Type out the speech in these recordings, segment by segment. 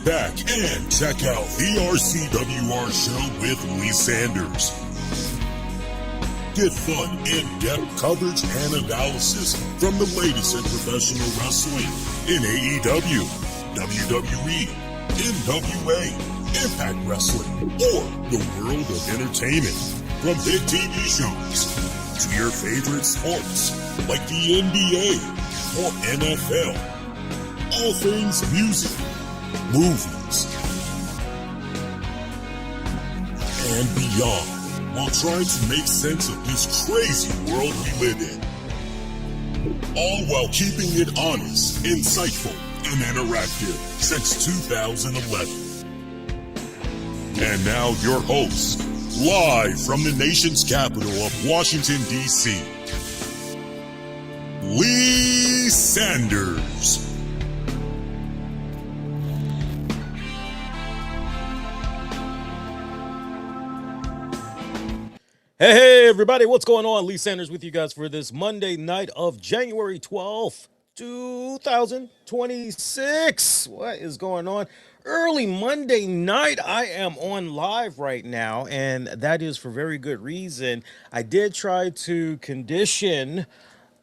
back and check out the RCWR show with Lee Sanders. Get fun, in-depth coverage and analysis from the latest in professional wrestling in AEW, WWE, NWA, Impact Wrestling, or the world of entertainment. From hit TV shows to your favorite sports like the NBA or NFL. All things music, movies, and beyond, while trying to make sense of this crazy world we live in. All while keeping it honest, insightful, and interactive since 2011. And now your host, live from the nation's capital of Washington, D.C., Lee Sanders. Hey, everybody, what's going on? Lee Sanders with you guys for this Monday night of January 12th, 2026. What is going on? Early Monday night, I am on live right now, and that is for very good reason. I did try to condition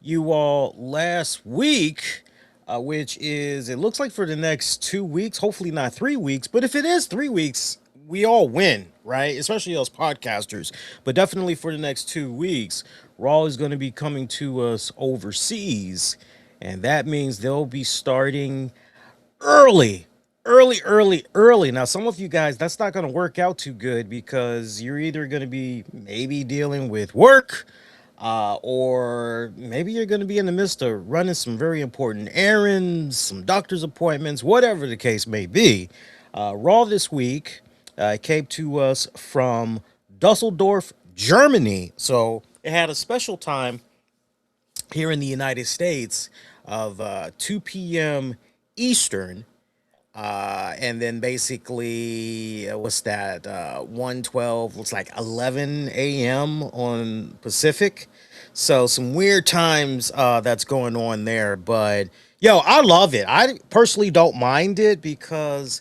you all last week, which is, it looks like for the next 2 weeks, hopefully not 3 weeks, but if it is 3 weeks, we all win, right? Especially us podcasters. But definitely for the next 2 weeks, Raw is going to be coming to us overseas. And that means they'll be starting early. Now, some of you guys, that's not going to work out too good because you're either going to be maybe dealing with work, or maybe you're going to be in the midst of running some very important errands, some doctor's appointments, whatever the case may be. Raw this week came to us from Dusseldorf, Germany. So it had a special time here in the United States of 2 p.m. Eastern. And then basically, what's that? 1:12, looks like 11 a.m. on Pacific. So some weird times that's going on there. But, yo, I love it. I personally don't mind it because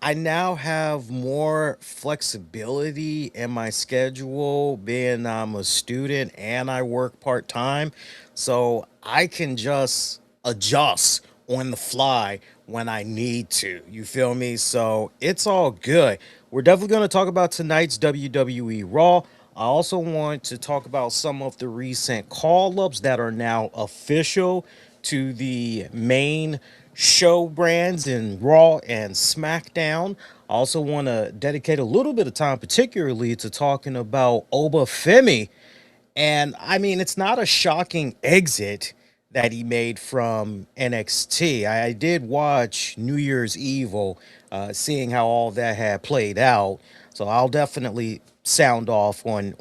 I now have more flexibility in my schedule, being I'm a student and I work part-time. So I can just adjust on the fly when I need to. You feel me? So it's all good. We're definitely going to talk about tonight's WWE Raw. I also want to talk about some of the recent call-ups that are now official to the main show brands in Raw and SmackDown. I also want to dedicate a little bit of time particularly to talking about Obafemi. And I mean, it's not a shocking exit that he made from NXT. I did watch New Year's Evil, seeing how all that had played out. So I'll definitely sound off on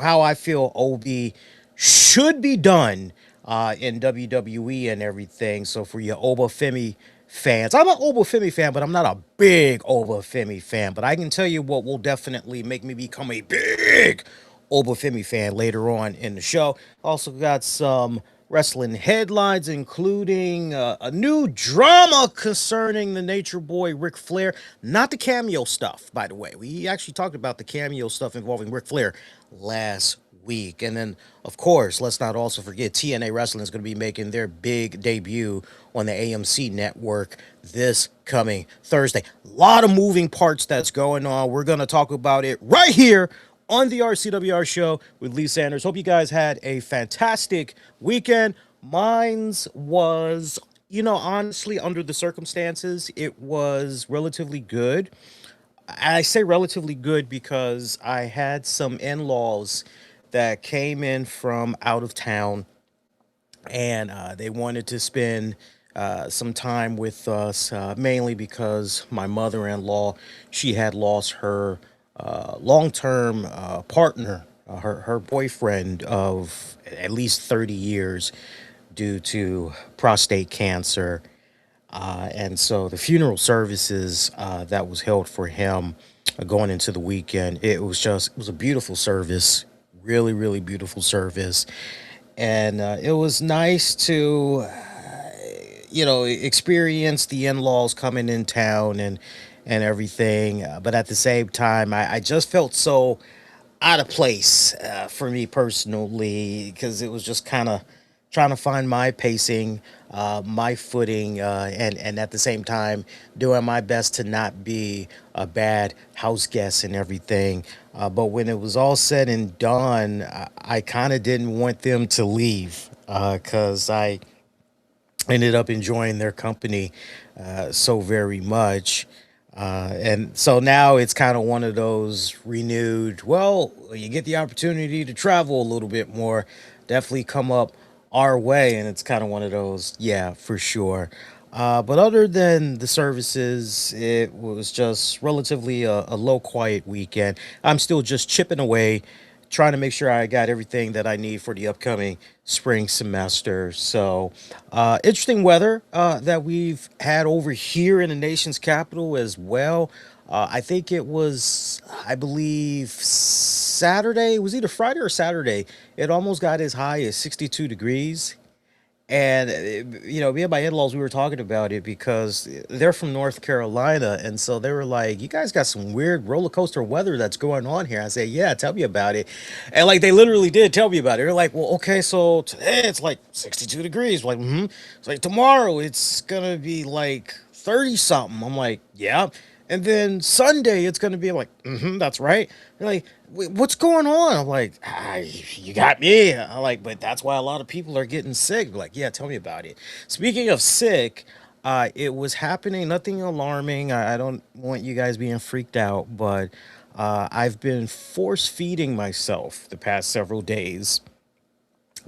how I feel OB should be done in WWE and everything. So for your Obafemi fans, I'm an Obafemi fan, but I'm not a big Obafemi fan. But I can tell you what will definitely make me become a big Obafemi fan later on in the show. Also got some wrestling headlines, including a new drama concerning the Nature Boy Ric Flair. Not the cameo stuff, by the way. We actually talked about the cameo stuff involving Ric Flair last week. And then, of course, let's not also forget TNA Wrestling is going to be making their big debut on the AMC network this coming Thursday. A lot of moving parts that's going on. We're going to talk about it right here on the RCWR show with Lee Sanders. Hope you guys had a fantastic weekend. Mine's was, honestly, under the circumstances, it was relatively good. I say relatively good because I had some in-laws that came in from out of town, and they wanted to spend some time with us, mainly because my mother-in-law, she had lost her long-term partner, her boyfriend of at least 30 years due to prostate cancer. And so the funeral services that was held for him going into the weekend, it was a beautiful service, really, really beautiful service. And it was nice to, experience the in-laws coming in town and and everything. But at the same time, I just felt so out of place for me personally because it was just kind of trying to find my pacing, my footing, and at the same time doing my best to not be a bad house guest and everything. But when it was all said and done, I kind of didn't want them to leave because I ended up enjoying their company so very much. And so now it's kind of one of those renewed, well, you get the opportunity to travel a little bit more, definitely come up our way. And it's kind of one of those, yeah, for sure. But other than the services, it was just relatively a low, quiet weekend. I'm still just chipping away, trying to make sure I got everything that I need for the upcoming spring semester. So, interesting weather that we've had over here in the nation's capital as well. I think it was, I believe, Saturday. It was either Friday or Saturday. It almost got as high as 62 degrees. And me and my in-laws, we were talking about it because they're from North Carolina, and so they were like, "You guys got some weird roller coaster weather that's going on here." I said, "Yeah, tell me about it." And like they literally did tell me about it. They're like, "Well, okay, so today it's like 62 degrees." I'm like, mm-hmm. It's like tomorrow it's gonna be like 30 something. I'm like, "Yeah." And then Sunday it's gonna be like, mm-hmm, that's right. They're like, "Wait, what's going on?" I'm like, you got me. I'm like, but that's why a lot of people are getting sick. Like, yeah, tell me about it. Speaking of sick, it was happening, nothing alarming. I don't want you guys being freaked out, but I've been force feeding myself the past several days.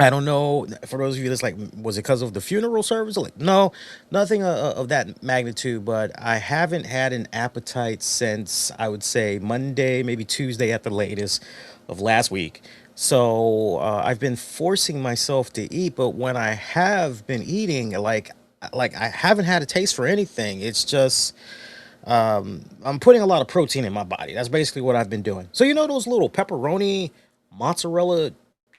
I don't know. For those of you that's like, was it because of the funeral service? Like, no, nothing of that magnitude. But I haven't had an appetite since I would say Monday, maybe Tuesday at the latest of last week. So I've been forcing myself to eat, but when I have been eating, like I haven't had a taste for anything. It's just I'm putting a lot of protein in my body. That's basically what I've been doing. So you know those little pepperoni, mozzarella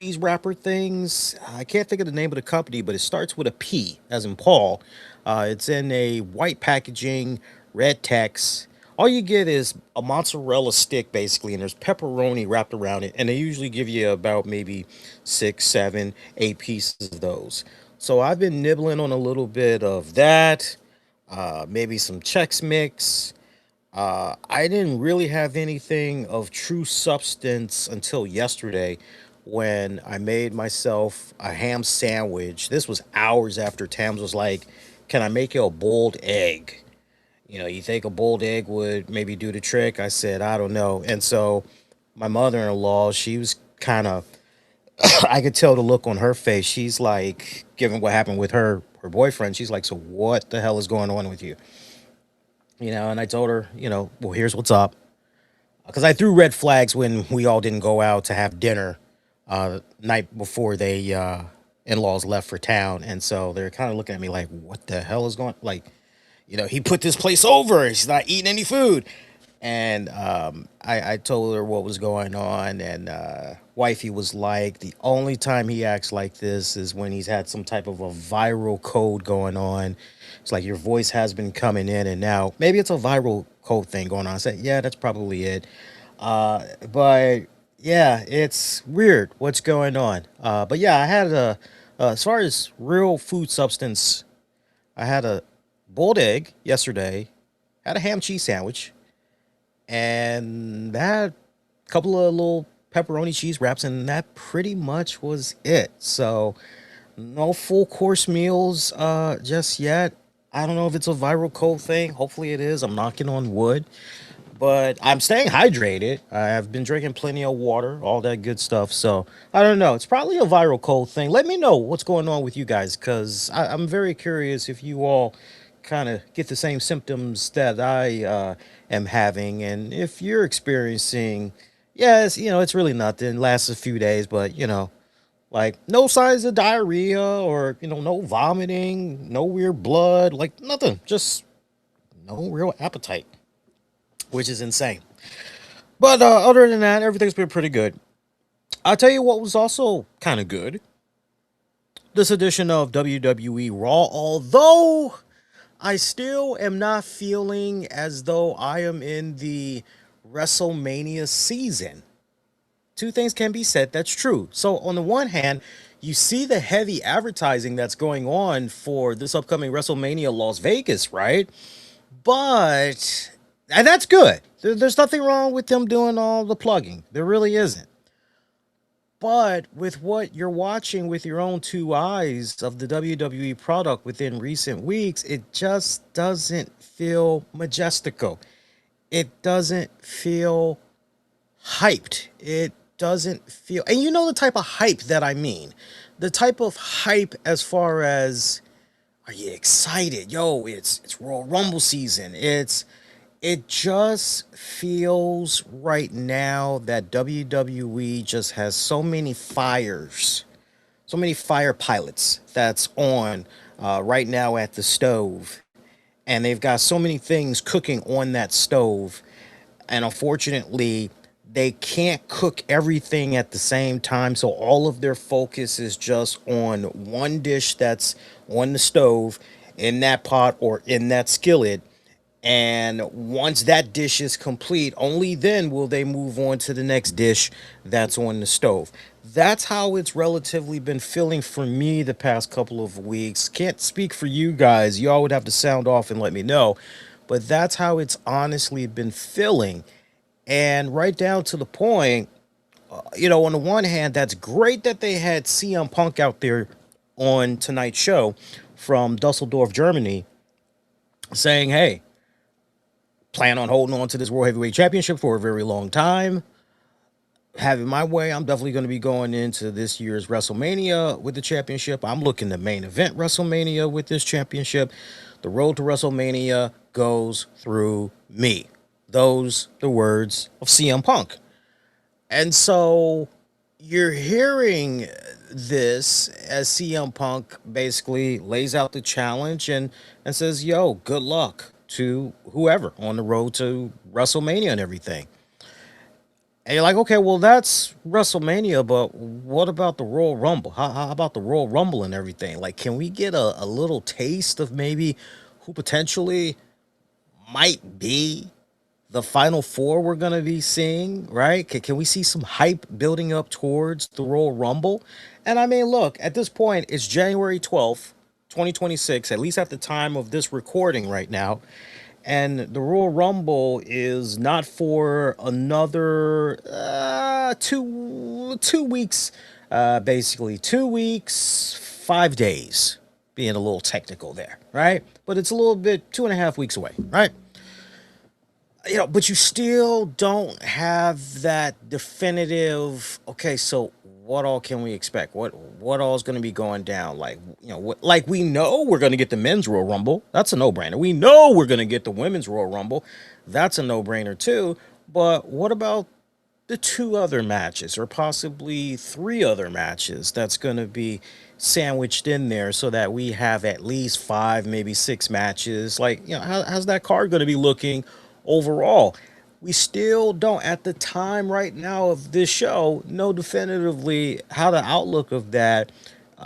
cheese wrapper things. I can't think of the name of the company, but it starts with a P, as in Paul. It's in a white packaging, red text. All you get is a mozzarella stick, basically, and there's pepperoni wrapped around it. And they usually give you about maybe six, seven, eight pieces of those. So I've been nibbling on a little bit of that, maybe some Chex Mix. I didn't really have anything of true substance until yesterday when I made myself a ham sandwich. This was hours after Tams was like, "Can I make you a boiled egg?" You think a boiled egg would maybe do the trick? I said, "I don't know." And so my mother in law, she was kind of, I could tell the look on her face. She's like, given what happened with her boyfriend, she's like, "So what the hell is going on with you?" And I told her, well, here's what's up. Because I threw red flags when we all didn't go out to have dinner night before they in-laws left for town. And so they're kind of looking at me like, what the hell is going, like, he put this place over. He's not eating any food. And I told her what was going on, and wifey was like, the only time he acts like this is when he's had some type of a viral code going on. It's like your voice has been coming in and out. Maybe it's a viral code thing going on. I said, yeah, that's probably it. But yeah, it's weird what's going on. But yeah, I had as far as real food substance, I had a boiled egg yesterday, had a ham cheese sandwich, and that couple of little pepperoni cheese wraps, and that pretty much was it. So no full course meals just yet. I don't know if it's a viral code thing. Hopefully it is. I'm knocking on wood. But I'm staying hydrated. I've been drinking plenty of water, all that good stuff. So I don't know. It's probably a viral cold thing. Let me know what's going on with you guys, because I'm very curious if you all kind of get the same symptoms that I am having, and if you're experiencing, yes, it's really nothing. Lasts a few days, but like no signs of diarrhea or no vomiting, no weird blood, like nothing. Just no real appetite, which is insane. But other than that, everything's been pretty good. I'll tell you what was also kind of good. This edition of WWE Raw, although I still am not feeling as though I am in the WrestleMania season. Two things can be said. That's true. So, on the one hand, you see the heavy advertising that's going on for this upcoming WrestleMania Las Vegas, right? But, and that's good. There's nothing wrong with them doing all the plugging. There really isn't. But with what you're watching with your own two eyes of the WWE product within recent weeks, it just doesn't feel majestical. It doesn't feel hyped. It doesn't feel, and you know the type of hype that I mean. The type of hype as far as, are you excited? Yo, it's Royal Rumble season. It just feels right now that WWE just has so many fires, so many fire pilots that's on right now at the stove. And they've got so many things cooking on that stove. And unfortunately, they can't cook everything at the same time. So all of their focus is just on one dish that's on the stove, in that pot or in that skillet. And once that dish is complete, only then will they move on to the next dish that's on the stove. That's how it's relatively been feeling for me the past couple of weeks. Can't speak for you guys. Y'all would have to sound off and let me know. But that's how it's honestly been feeling. And right down to the point, on the one hand, that's great that they had CM Punk out there on tonight's show from Dusseldorf, Germany, saying, hey, plan on holding on to this World Heavyweight Championship for a very long time. Having my way, I'm definitely going to be going into this year's WrestleMania with the championship. I'm looking to main event WrestleMania with this championship. The road to WrestleMania goes through me. Those the words of CM Punk. And so you're hearing this as CM Punk basically lays out the challenge and says, yo, good luck to whoever on the road to WrestleMania and everything. And you're like, okay, well, that's WrestleMania, but what about the Royal Rumble? How about the Royal Rumble and everything? Like, can we get a little taste of maybe who potentially might be the final four we're going to be seeing, right? Can we see some hype building up towards the Royal Rumble? And I mean, look, at this point, it's January 12th, 2026, at least at the time of this recording right now. And the Royal Rumble is not for another 2 weeks, basically 2 weeks, 5 days, being a little technical there, right? But it's a little bit 2.5 weeks away, right? But you still don't have that definitive, okay, so what all can we expect? What all is going to be going down? Like we know we're going to get the men's Royal Rumble. That's a no-brainer. We know we're going to get the women's Royal Rumble. That's a no-brainer too. But what about the two other matches or possibly three other matches that's going to be sandwiched in there so that we have at least 5, maybe 6 matches? How's that card going to be looking overall? We still don't, at the time right now of this show, know definitively how the outlook of that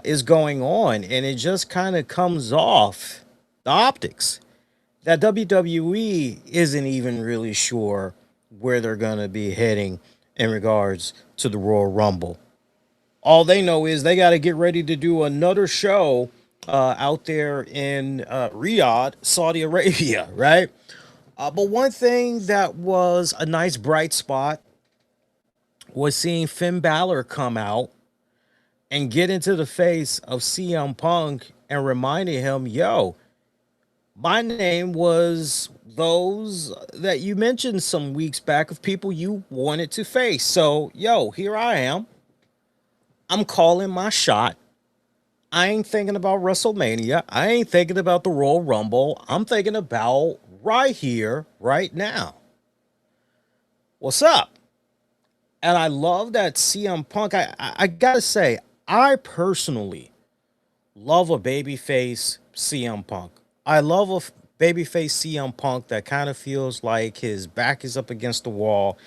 is going on. And it just kind of comes off the optics that WWE isn't even really sure where they're going to be heading in regards to the Royal Rumble. All they know is they got to get ready to do another show out there in Riyadh, Saudi Arabia, right? But one thing that was a nice bright spot was seeing Finn Bálor come out and get into the face of CM Punk and reminding him, yo, my name was those that you mentioned some weeks back of people you wanted to face. So, yo, here I am. I'm calling my shot. I ain't thinking about WrestleMania. I ain't thinking about the Royal Rumble. I'm thinking about right here, right now. What's up? And I love that CM Punk. I gotta say, I personally love a babyface CM Punk. I love a babyface CM Punk that kind of feels like his back is up against the wall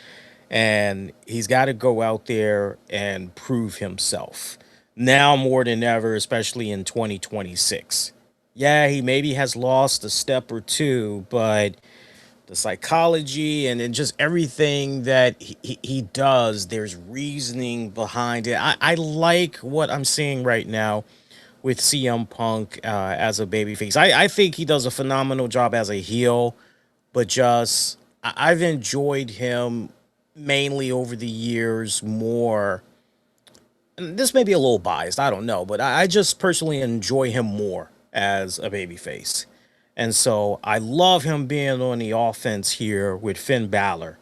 and he's got to go out there and prove himself now more than ever, especially in 2026. Yeah, he maybe has lost a step or two, but the psychology and just everything that he does, there's reasoning behind it. I like what I'm seeing right now with CM Punk as a babyface. I think he does a phenomenal job as a heel, but just I've enjoyed him mainly over the years more. And this may be a little biased, I don't know, but I just personally enjoy him more as a babyface. And so I love him being on the offense here with Finn Balor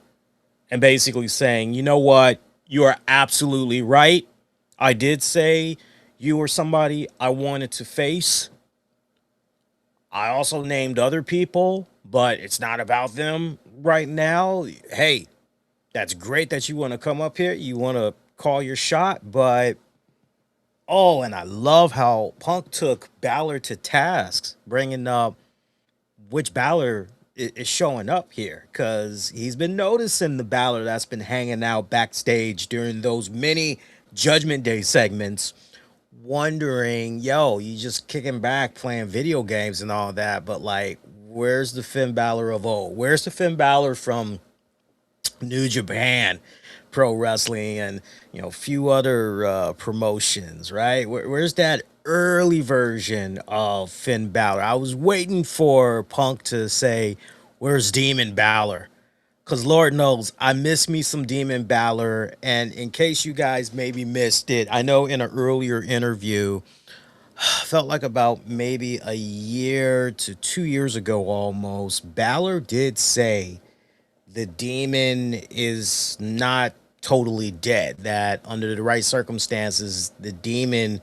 and basically saying, you know what? You are absolutely right. I did say you were somebody I wanted to face. I also named other people, but it's not about them right now. Hey, that's great that you want to come up here. You want to call your shot, but oh, and I love how Punk took Balor to task, bringing up which Balor is showing up here because he's been noticing the Balor that's been hanging out backstage during those many Judgment Day segments, wondering, yo, you just kicking back playing video games and all that, but like, where's the Finn Balor of old? Where's the Finn Balor from New Japan Pro Wrestling and a few other promotions, right? Where's that early version of Finn Balor? I was waiting for Punk to say, "Where's Demon Balor?" Because Lord knows I miss me some Demon Balor. And in case you guys maybe missed it, I know in an earlier interview, felt like about maybe a year to 2 years ago almost, Balor did say the demon is not totally dead, that under the right circumstances the demon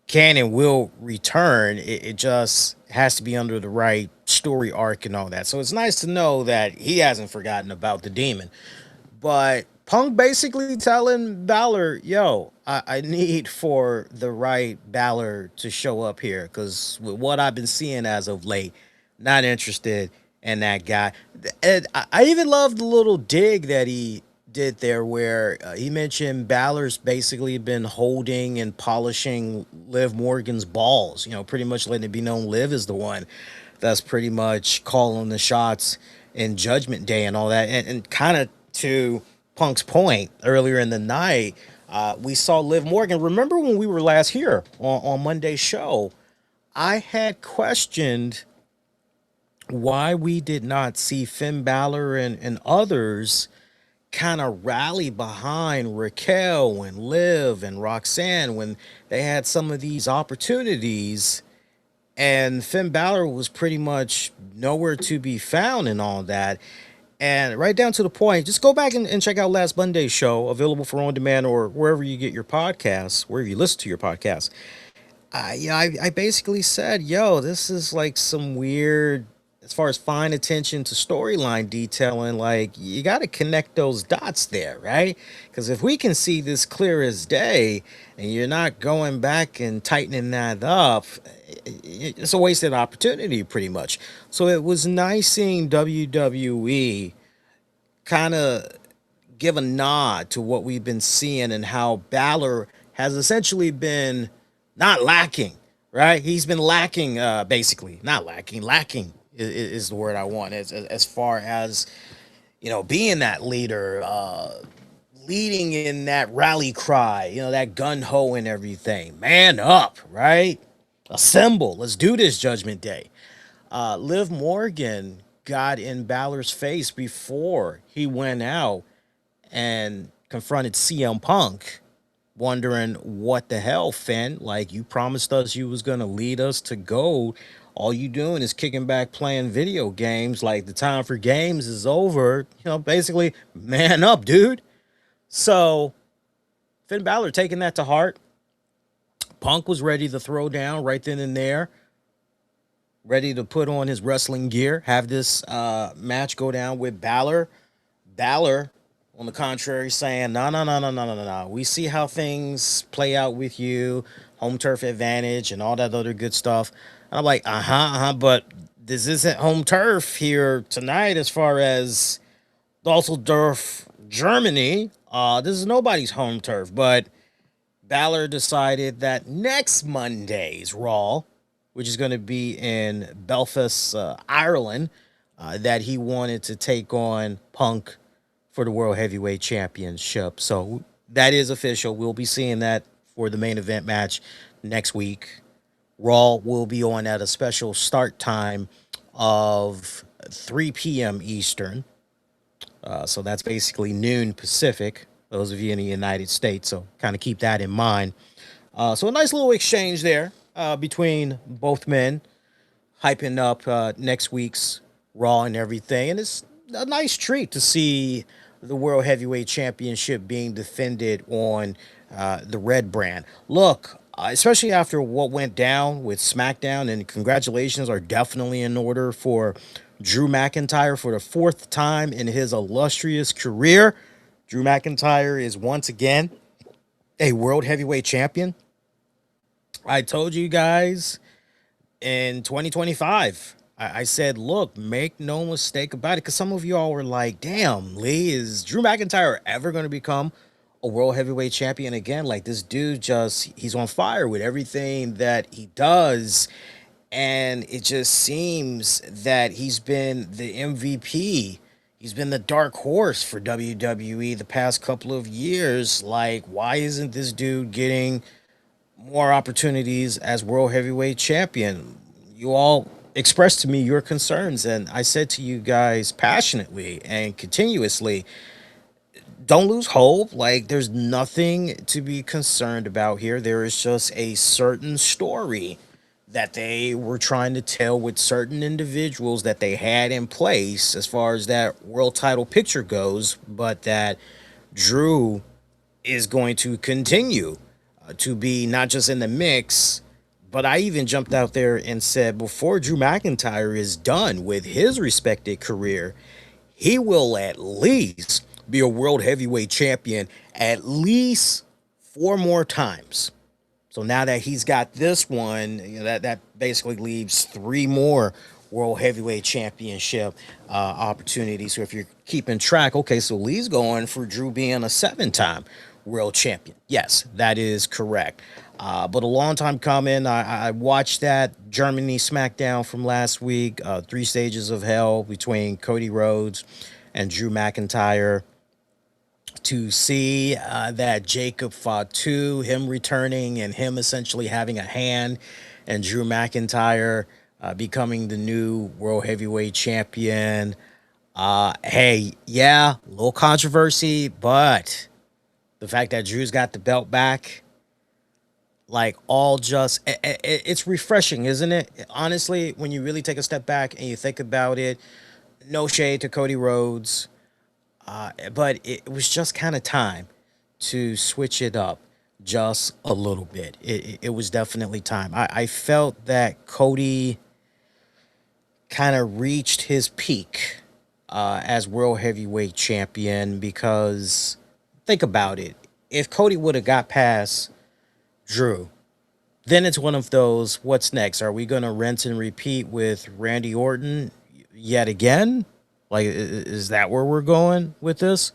can and will return. It just has to be under the right story arc and all that. So it's nice to know that he hasn't forgotten about the demon. But Punk basically telling Balor, yo, I need for the right Balor to show up here because with what I've been seeing as of late, not interested in that guy. And I even love the little dig that he did there where he mentioned Balor's basically been holding and polishing Liv Morgan's balls, pretty much letting it be known Liv is the one that's pretty much calling the shots in Judgment Day and all that. And kind of to Punk's point earlier in the night, we saw Liv Morgan. Remember when we were last here on Monday's show? I had questioned why we did not see Finn Balor and others kind of rally behind Raquel and Liv and Roxanne when they had some of these opportunities, and Finn Balor was pretty much nowhere to be found and all that. And right down to the point, just go back and check out last Monday's show, available for on demand or wherever you get your podcasts, wherever you listen to your podcasts. I basically said, yo, this is like some weird, as far as fine attention to storyline detailing, like you got to connect those dots there, right? Because if we can see this clear as day and you're not going back and tightening that up, it's a wasted opportunity pretty much. So it was nice seeing WWE kind of give a nod to what we've been seeing and how Balor has essentially been not lacking, right? He's been lacking, basically, not lacking, lacking is the word I want as far as, being that leader, leading in that rally cry, that gun ho and everything. Man up, right? Assemble. Let's do this Judgment Day. Liv Morgan got in Balor's face before he went out and confronted CM Punk, wondering what the hell, Finn. Like, you promised us you was gonna lead us to gold. All you doing is kicking back playing video games. Like, the time for games is over. Basically, man up, dude. So Finn Balor taking that to heart. Punk was ready to throw down right then and there, ready to put on his wrestling gear, have this match go down with Balor. Balor, on the contrary, saying, no, no, no, no, no, no, no, no. We see how things play out with you, home turf advantage and all that other good stuff. And I'm like, but this isn't home turf here tonight as far as Dusseldorf, Germany. This is nobody's home turf. But Balor decided that next Monday's Raw, which is going to be in Belfast, Ireland, that he wanted to take on Punk for the World Heavyweight Championship. So that is official. We'll be seeing that for the main event match next week. Raw will be on at a special start time of 3 p.m. Eastern. So that's basically noon Pacific, those of you in the United States. So kind of keep that in mind. So a nice little exchange there between both men, hyping up next week's Raw and everything. And it's a nice treat to see the World Heavyweight Championship being defended on the red brand. Look, especially after what went down with SmackDown, and congratulations are definitely in order for Drew McIntyre for the fourth time in his illustrious career. Drew McIntyre is once again a World Heavyweight Champion. I told you guys in 2025, I said, look, make no mistake about it, because some of y'all were like, damn, Lee, is Drew McIntyre ever going to become a World Heavyweight Champion again? Like, this dude he's on fire with everything that he does. And it just seems that he's been the MVP. He's been the dark horse for WWE the past couple of years. Like, why isn't this dude getting more opportunities as World Heavyweight Champion? You all expressed to me your concerns, and I said to you guys passionately and continuously, don't lose hope. Like, there's nothing to be concerned about here. There is just a certain story that they were trying to tell with certain individuals that they had in place as far as that world title picture goes, but that Drew is going to continue to be not just in the mix, but I even jumped out there and said before Drew McIntyre is done with his respected career, he will at least be a World Heavyweight Champion at least 4 more times. So now that he's got this one, that basically leaves 3 more World Heavyweight Championship opportunities. So if you're keeping track, okay, so Lee's going for Drew being a 7-time World Champion. Yes, that is correct. But a long time coming. I watched that Germany SmackDown from last week, 3 Stages of Hell between Cody Rhodes and Drew McIntyre. To see that Jacob Fatu, him returning and him essentially having a hand, and Drew McIntyre becoming the new World Heavyweight Champion. Hey, yeah, a little controversy, but the fact that Drew's got the belt back, like, it's refreshing, isn't it? Honestly, when you really take a step back and you think about it, no shade to Cody Rhodes. But it was just kind of time to switch it up just a little bit. It was definitely time. I felt that Cody kind of reached his peak as World Heavyweight Champion, because think about it. If Cody would have got past Drew, then it's one of those, what's next? Are we going to rinse and repeat with Randy Orton yet again? Like, is that where we're going with this?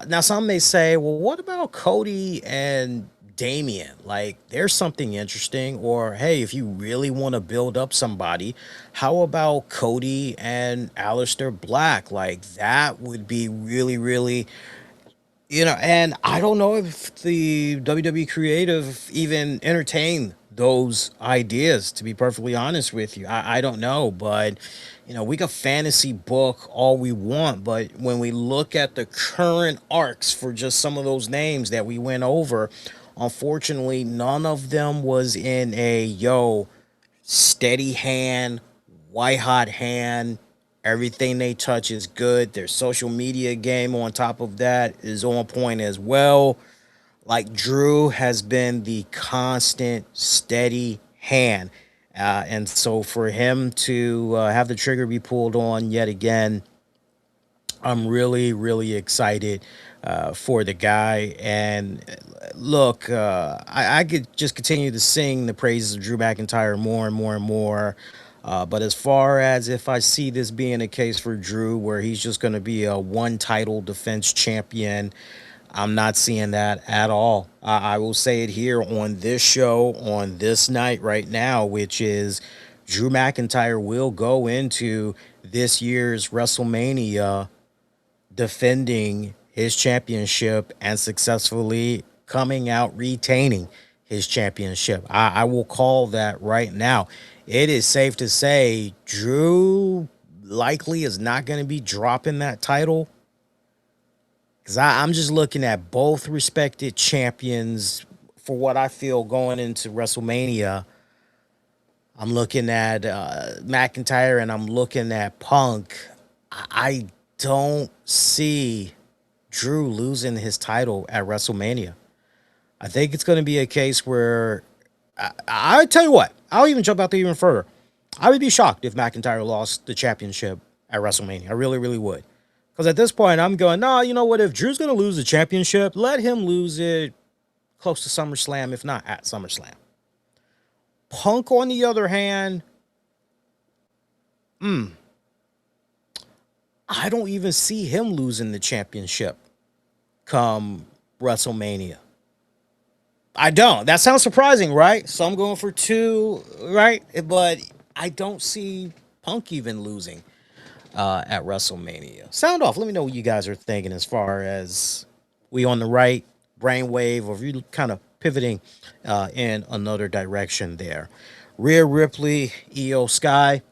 Now, some may say, well, what about Cody and Damian? Like, there's something interesting. Or, hey, if you really want to build up somebody, how about Cody and Aleister Black? Like, that would be really, really, and I don't know if the WWE creative even entertained those ideas, to be perfectly honest with you. I don't know, but we can fantasy book all we want, but when we look at the current arcs for just some of those names that we went over, unfortunately, none of them was in a steady hand, white hot hand. Everything they touch is good. Their social media game on top of that is on point as well. Like, Drew has been the constant, steady hand. And so for him to have the trigger be pulled on yet again, I'm really, really excited for the guy. And look, I could just continue to sing the praises of Drew McIntyre more and more and more. But as far as if I see this being a case for Drew where he's just going to be a 1 title defense champion, I'm not seeing that at all. I will say it here on this show, on this night right now, which is Drew McIntyre will go into this year's WrestleMania defending his championship and successfully coming out retaining his championship. I will call that right now. It is safe to say Drew likely is not going to be dropping that title, because I'm just looking at both respected champions for what I feel going into WrestleMania. I'm looking at McIntyre and I'm looking at Punk. I don't see Drew losing his title at WrestleMania. I think it's going to be a case where I tell you what, I'll even jump out there even further. I would be shocked if McIntyre lost the championship at WrestleMania. I really, really would. Because at this point, I'm going, nah, you know what? If Drew's going to lose the championship, let him lose it close to SummerSlam, if not at SummerSlam. Punk, on the other hand, I don't even see him losing the championship come WrestleMania. I don't. That sounds surprising, right? So I'm going for 2, right? But I don't see Punk even losing at WrestleMania. Sound off. Let me know what you guys are thinking as far as we on the right brainwave, or if you kind of pivoting in another direction there. Rhea Ripley, Io Sky.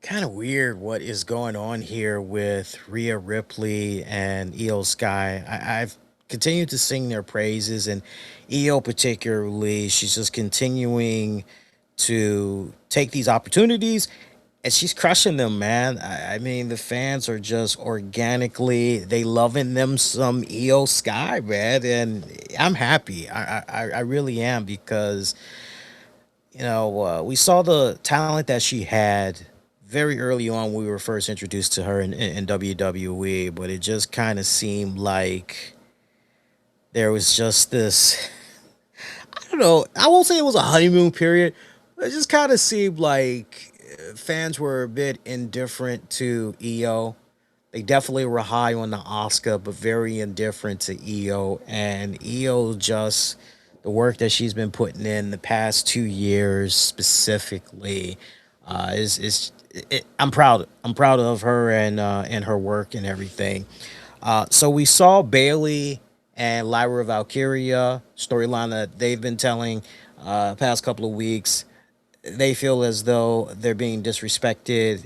Kind of weird what is going on here with Rhea Ripley and Io Sky. I've continued to sing their praises, and Io particularly, she's just continuing to take these opportunities, and she's crushing them, man. I mean, the fans are just organically, they loving them some Io Sky, man, and I'm happy. I really am, because, you know, we saw the talent that she had very early on when we were first introduced to her in WWE, but it just kind of seemed like there was just this, I don't know, I won't say it was a honeymoon period, but it just kind of seemed like fans were a bit indifferent to Io. They definitely were high on the Asuka, but very indifferent to Io. And Io, just the work that she's been putting in the past 2 years specifically, I'm proud. I'm proud of her and her work and everything. So we saw Bayley and Lyra Valkyria storyline that they've been telling past couple of weeks. They feel as though they're being disrespected,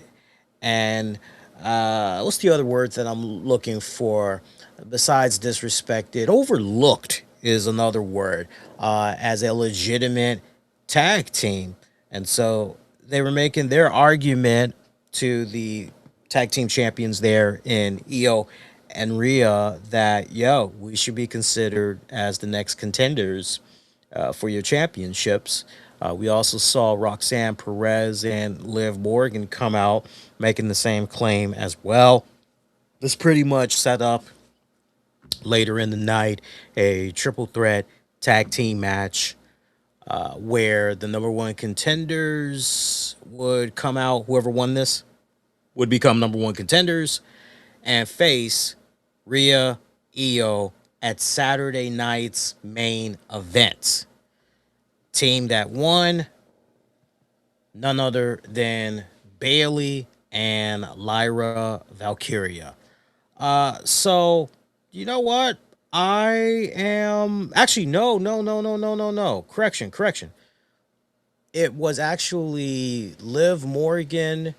and what's the other words that I'm looking for besides disrespected? Overlooked is another word, as a legitimate tag team. And so they were making their argument to the tag team champions there in Io and Rhea that, yo, we should be considered as the next contenders for your championships. We also saw Roxanne, Perez, and Liv Morgan come out making the same claim as well. This pretty much set up later in the night a triple threat tag team match where the number one contenders would come out. Whoever won this would become number one contenders and face Rhea, Io at Saturday night's main event. Team that won, none other than Bayley and Lyra Valkyria. So you know what? I am actually no. Correction. It was actually Liv Morgan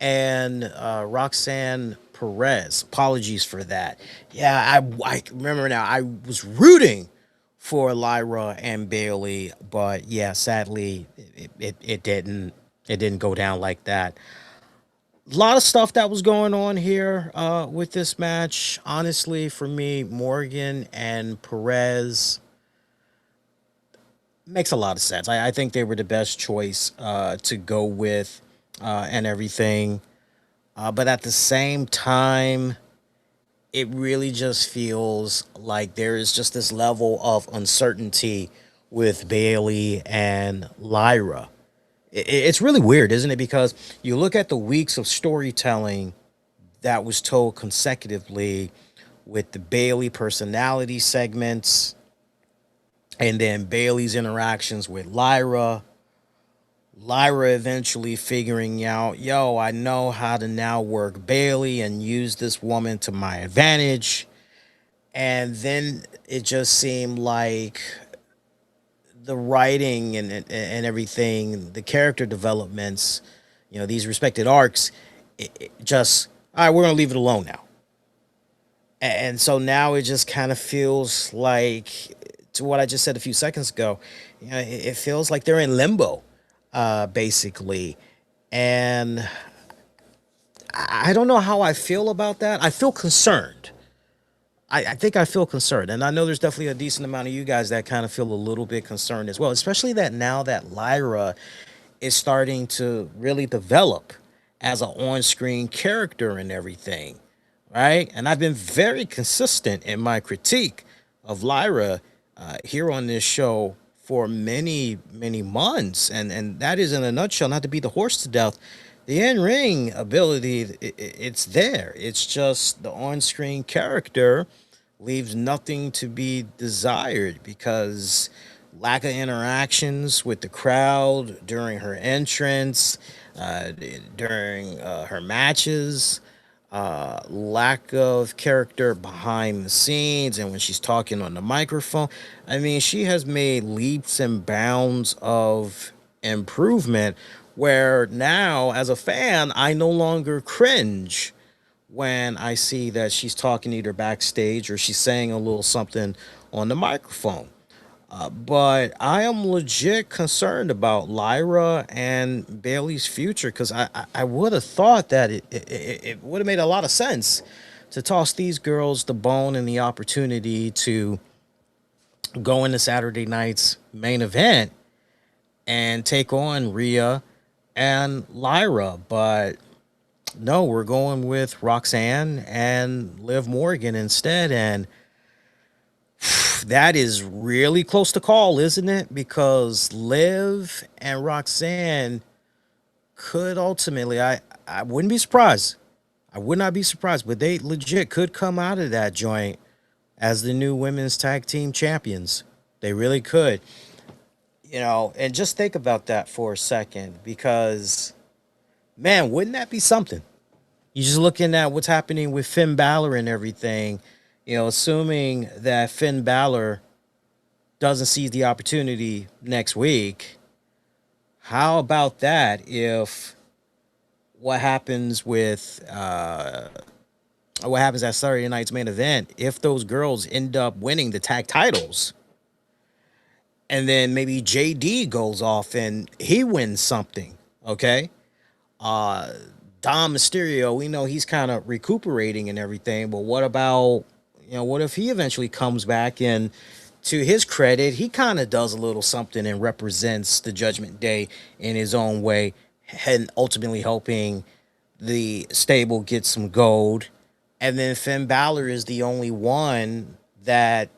and Roxanne Perez. Apologies for that. Yeah, I remember now. I was rooting for Lyra and Bayley, but yeah, sadly, it didn't go down like that. A lot of stuff that was going on here with this match. Honestly, for me, Morgan and Perez makes a lot of sense. I think they were the best choice to go with and everything. But at the same time, it really just feels like there is just this level of uncertainty with Bayley and Lyra. It's really weird, isn't it? Because you look at the weeks of storytelling that was told consecutively with the Bayley personality segments, and then Bayley's interactions with Lyra. Lyra eventually figuring out, yo, I know how to now work Bayley and use this woman to my advantage. And then it just seemed like the writing and everything, the character developments, these respected arcs, it just, all right, we're going to leave it alone now. And so now it just kind of feels like, to what I just said a few seconds ago, it feels like they're in limbo, basically. And I don't know how I feel about that. I feel concerned. I think I feel concerned. And I know there's definitely a decent amount of you guys that kind of feel a little bit concerned as well, especially that now that Lyra is starting to really develop as an on-screen character and everything, right? And I've been very consistent in my critique of Lyra here on this show for many, many months. And that is, in a nutshell, not to beat the horse to death, the in-ring ability, it's there. It's just the on-screen character leaves nothing to be desired because lack of interactions with the crowd during her entrance, during her matches, lack of character behind the scenes, and when she's talking on the microphone. I mean, she has made leaps and bounds of improvement where now, as a fan, I no longer cringe when I see that she's talking either backstage or she's saying a little something on the microphone. But I am legit concerned about Lyra and Bayley's future because I would have thought that it would have made a lot of sense to toss these girls the bone and the opportunity to go into Saturday night's main event and take on Rhea and Lyra. But no, we're going with Roxanne and Liv Morgan instead. And that is really close to call, isn't it? Because Liv and Roxanne could ultimately, I wouldn't be surprised. I would not be surprised, but they legit could come out of that joint as the new women's tag team champions. They really could. And just think about that for a second because, man, wouldn't that be something? You're just looking at what's happening with Finn Bálor and everything, assuming that Finn Bálor doesn't seize the opportunity next week. How about that if what happens at Saturday night's main event, if those girls end up winning the tag titles, and then maybe JD goes off and he wins something, okay? Dom Mysterio, we know he's kind of recuperating and everything, but what about, what if he eventually comes back and, to his credit, he kind of does a little something and represents the Judgment Day in his own way and ultimately helping the stable get some gold. And then Finn Bálor is the only one that,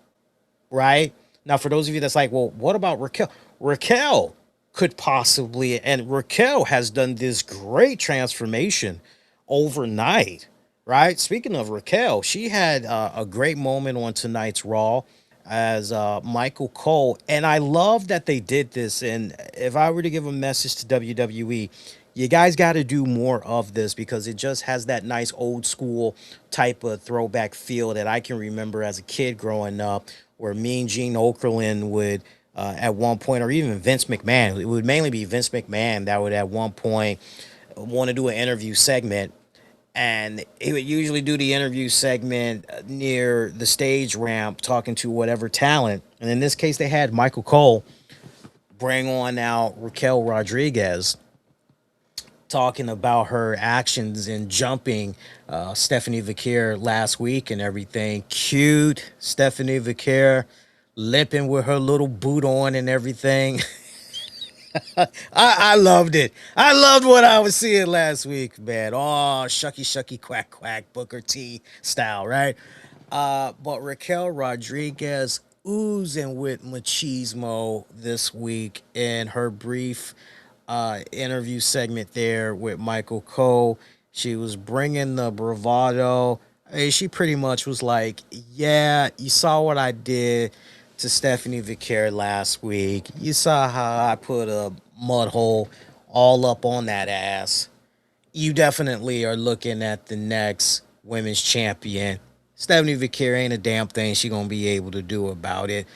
right? Now, for those of you that's like, well, what about Raquel? Raquel could possibly, and Raquel has done this great transformation overnight, right? Speaking of Raquel, she had a great moment on tonight's Raw as Michael Cole, and I love that they did this. And if I were to give a message to WWE, you guys got to do more of this because it just has that nice old school type of throwback feel that I can remember as a kid growing up, where Mean Gene Okerlund would at one point, or even Vince McMahon, it would mainly be Vince McMahon that would at one point want to do an interview segment. And he would usually do the interview segment near the stage ramp, talking to whatever talent. And in this case, they had Michael Cole bring on now Raquel Rodriguez, talking about her actions in jumping Stephanie Vaquer last week and everything. Cute Stephanie Vaquer limping with her little boot on and everything. I loved it. I loved what I was seeing last week, man. Oh, shucky, shucky, quack, quack, Booker T style, right? But Raquel Rodriguez oozing with machismo this week in her brief interview segment there with Michael Cole. She was bringing the bravado, She pretty much was like, "Yeah, you saw what I did to Stephanie Vicaire last week. You saw how I put a mud hole all up on that ass. You definitely are looking at the next women's champion. Stephanie Vicaire ain't a damn thing she gonna be able to do about it,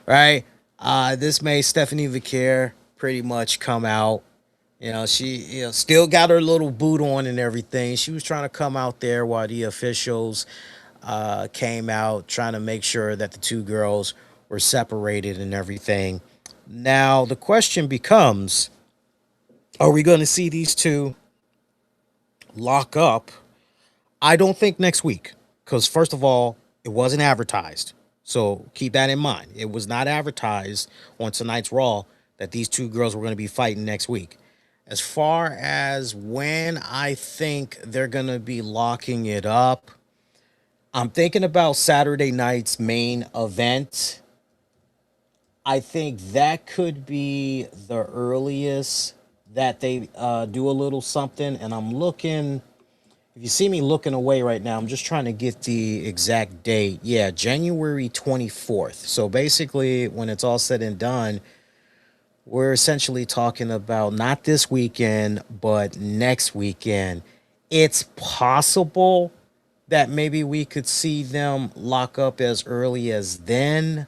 right? This made Stephanie Vicaire pretty much come out. She still got her little boot on and everything. She was trying to come out there while the officials came out, trying to make sure that the two girls were separated and everything. Now the question becomes: are we going to see these two lock up? I don't think next week, because first of all, it wasn't advertised. So keep that in mind. It was not advertised on tonight's Raw that these two girls were going to be fighting next week. As far as when I think they're going to be locking it up, I'm thinking about Saturday night's main event. I think that could be the earliest that they do a little something. And I'm looking, if you see me looking away right now, I'm just trying to get the exact date. Yeah, January 24th. So basically, when it's all said and done, we're essentially talking about not this weekend, but next weekend. It's possible that maybe we could see them lock up as early as then.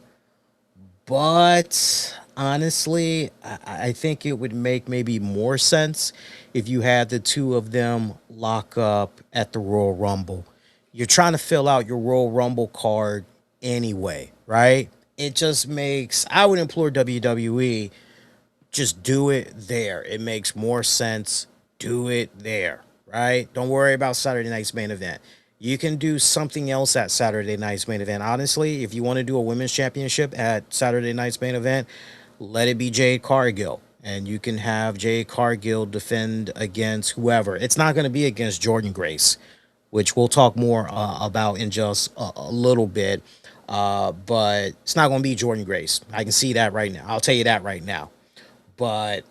But honestly, I think it would make maybe more sense if you had the two of them lock up at the Royal Rumble. You're trying to fill out your Royal Rumble card anyway, right? It just makes, I would implore WWE, just do it there. It makes more sense. Do it there, right? Don't worry about Saturday night's main event. You can do something else at Saturday night's main event. Honestly, if you want to do a women's championship at Saturday night's main event, let it be Jade Cargill. And you can have Jade Cargill defend against whoever. It's not going to be against Jordan Grace, which we'll talk more about in just a little bit. But it's not going to be Jordan Grace. I can see that right now. I'll tell you that right now. But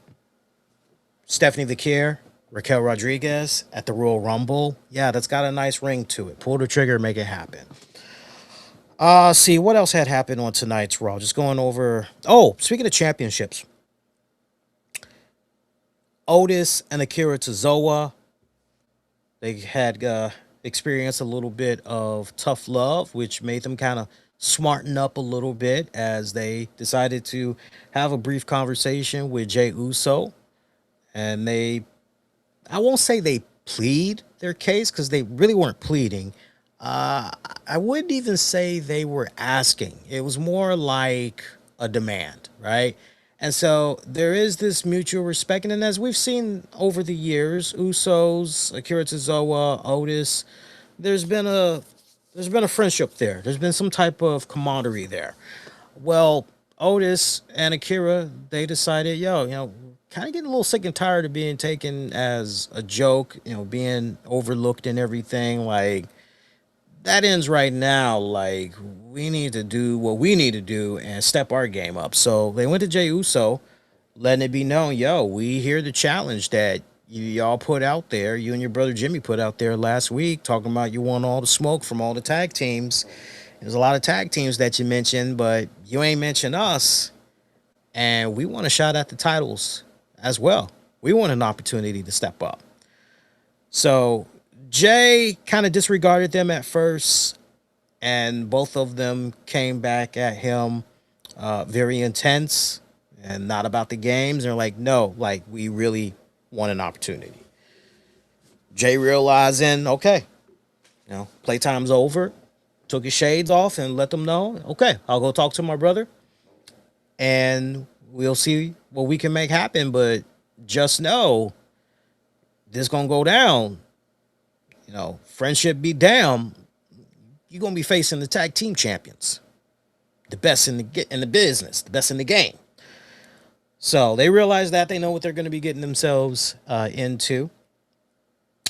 Stephanie Vicaire, Raquel Rodriguez at the Royal Rumble, yeah, that's got a nice ring to it. Pull the trigger, make it happen. See what else had happened on tonight's Raw. Just going over. Oh, speaking of championships, Otis and Akira Tozawa, they had experienced a little bit of tough love, which made them kind of smarten up a little bit as they decided to have a brief conversation with Jey Uso. And they, I won't say they plead their case because they really weren't pleading. I wouldn't even say they were asking. It was more like a demand, right? And so there is this mutual respect. And as we've seen over the years, Usos, Akira Tozawa, Otis, there's been a there's been a friendship there. There's been some type of camaraderie there. Well, Otis and Akira, they decided, kind of getting a little sick and tired of being taken as a joke, being overlooked and everything. Like, that ends right now. Like, we need to do what we need to do and step our game up. So they went to Jey Uso, letting it be known, we hear the challenge that y'all put out there, you and your brother Jimmy put out there last week, talking about you want all the smoke from all the tag teams. There's a lot of tag teams that you mentioned, but you ain't mentioned us. And we want a shot at the titles as well. We want an opportunity to step up. So Jay kind of disregarded them at first, and both of them came back at him very intense and not about the games. They're like, no, like, we really want an opportunity. Jay realizing, okay, playtime's over, took his shades off and let them know, okay, I'll go talk to my brother and we'll see what we can make happen. But just know this gonna go down. Friendship be damn. You're gonna be facing the tag team champions, the best in the business, the best in the game. So they realize that, they know what they're going to be getting themselves into.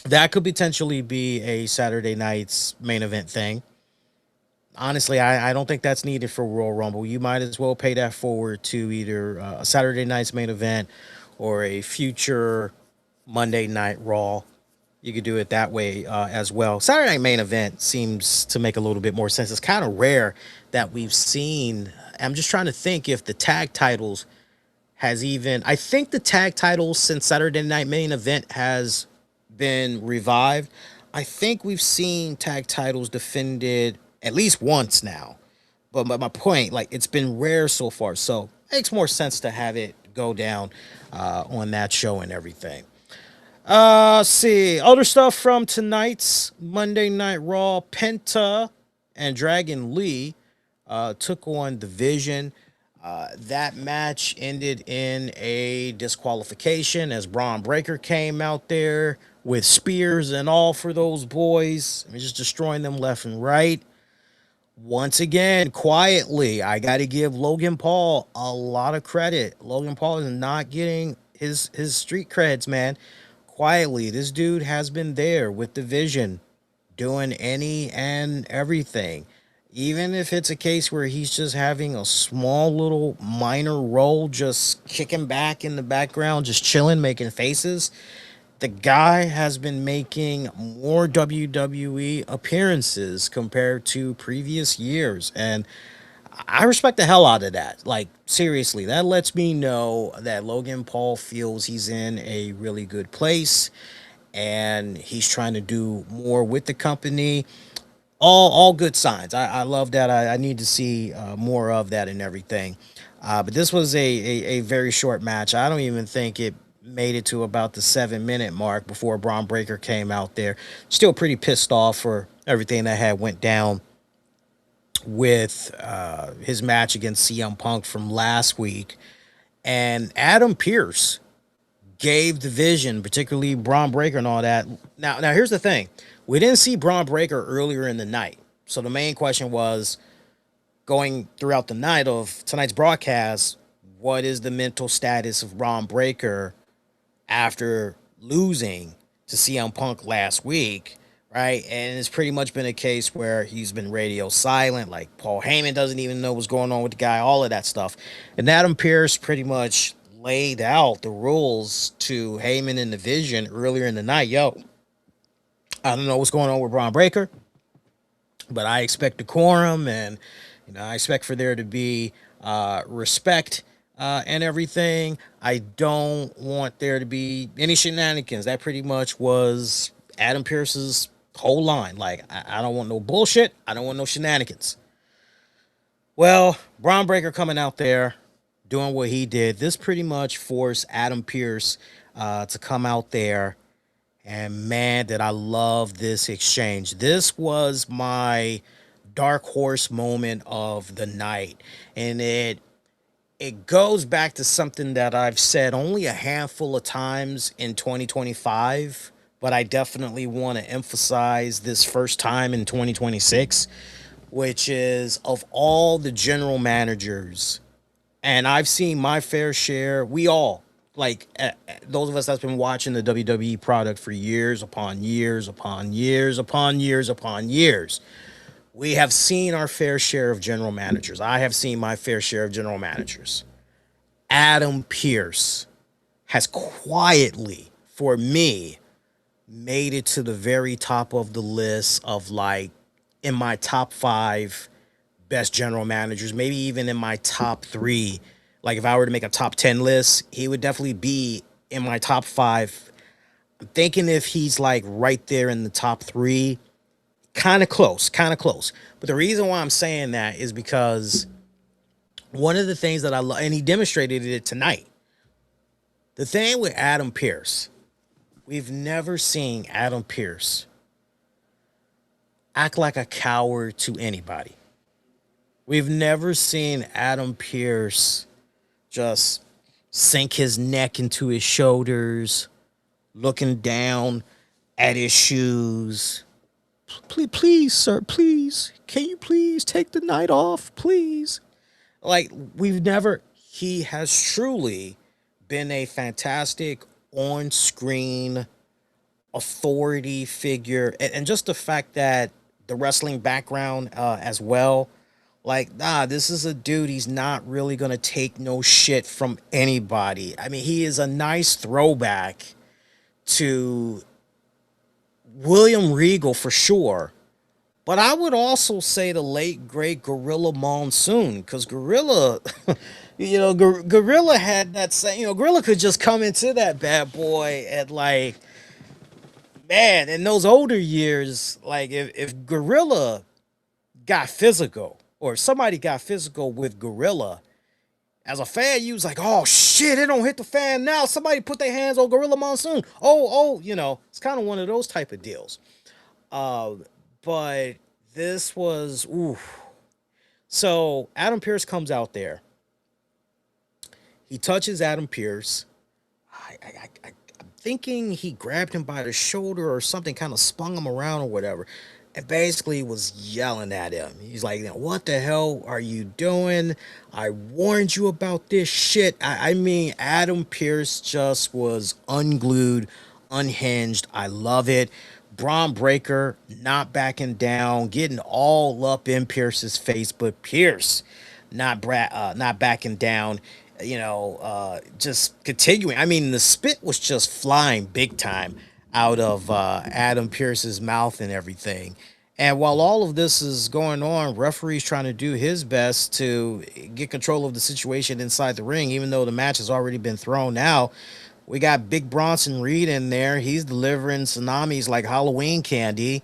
That could potentially be a Saturday night's main event thing. Honestly, I don't think that's needed for Royal Rumble. You might as well pay that forward to either a Saturday night's main event or a future Monday Night Raw. You could do it that way as well. Saturday Night Main Event seems to make a little bit more sense. It's kind of rare that we've seen. I'm just trying to think if the tag titles has even. I think the tag titles since Saturday Night Main Event has been revived. I think we've seen tag titles defended at least once now. But my point, like, it's been rare so far. So it makes more sense to have it go down on that show and everything. See. Other stuff from tonight's Monday Night Raw. Penta and Dragon Lee took on the Vision. That match ended in a disqualification as Braun Breaker came out there with spears and all for those boys. I mean, just destroying them left and right. Once again, quietly, I got to give Logan Paul a lot of credit. Logan Paul is not getting his street creds, man. Quietly, this dude has been there with the Vision, doing any and everything. Even if it's a case where he's just having a small little minor role, just kicking back in the background, just chilling, making faces. The guy has been making more WWE appearances compared to previous years. And I respect the hell out of that. Like, seriously, that lets me know that Logan Paul feels he's in a really good place and he's trying to do more with the company. All good signs. I love that. I need to see more of that and everything. But this was a very short match. I don't even think it made it to about the 7-minute mark before Braun Breaker came out there. Still pretty pissed off for everything that had went down with his match against CM Punk from last week. And Adam Pearce gave the Vision, particularly Braun Breaker and all that. Now here's the thing. We didn't see Braun Breaker earlier in the night. So the main question was, going throughout the night of tonight's broadcast, what is the mental status of Braun Breaker after losing to CM Punk last week, right? And it's pretty much been a case where he's been radio silent, like Paul Heyman doesn't even know what's going on with the guy, all of that stuff. And Adam Pearce pretty much laid out the rules to Heyman and the Vision earlier in the night. Yo, I don't know what's going on with Braun Breaker, but I expect decorum, and I expect for there to be respect and everything. I don't want there to be any shenanigans. That pretty much was Adam Pearce's whole line. Like, I don't want no bullshit. I don't want no shenanigans. Well, Braun Breaker coming out there doing what he did. This pretty much forced Adam Pearce to come out there. And man, did I love this exchange. This was my dark horse moment of the night. And it goes back to something that I've said only a handful of times in 2025, but I definitely want to emphasize this first time in 2026, which is, of all the general managers, and I've seen my fair share, we all, like, those of us that's been watching the WWE product for years upon years upon years upon years upon years, we have seen our fair share of general managers. I have seen my fair share of general managers. Adam Pearce has quietly, for me, made it to the very top of the list of, like, in my top 5 best general managers, maybe even in my top 3. Like, if I were to make a top 10 list, he would definitely be in my top 5. I'm thinking if he's, like, right there in the top 3, kind of close. But the reason why I'm saying that is because one of the things that I love, and he demonstrated it tonight, the thing with Adam Pearce, we've never seen Adam Pearce act like a coward to anybody. We've never seen Adam Pearce just sink his neck into his shoulders, looking down at his shoes. Please, sir, please. Can you please take the night off, please? Like, he has truly been a fantastic on-screen authority figure. And just the fact that the wrestling background as well, like, this is a dude, he's not really going to take no shit from anybody. I mean, he is a nice throwback to William Regal for sure. But I would also say the late great Gorilla Monsoon, because Gorilla, Gorilla had that same, Gorilla could just come into that bad boy at like, man, in those older years, like if Gorilla got physical or somebody got physical with Gorilla, as a fan, you was like, oh shit, it don't hit the fan now. Somebody put their hands on Gorilla Monsoon. It's kind of one of those type of deals. Uh, but this was, ooh. So Adam Pearce comes out there. He touches Adam Pearce. I'm thinking he grabbed him by the shoulder or something, kind of spun him around or whatever, and basically was yelling at him. He's like, "What the hell are you doing? I warned you about this shit." I mean, Adam Pearce just was unglued, unhinged. I love it. Braun Breaker not backing down, getting all up in Pierce's face, but Pierce not backing down. Just continuing. I mean, the spit was just flying big time out of Adam Pierce's mouth and everything. And while all of this is going on, referee's trying to do his best to get control of the situation inside the ring, even though the match has already been thrown out. We got Big Bronson Reed in there. He's delivering tsunamis like Halloween candy.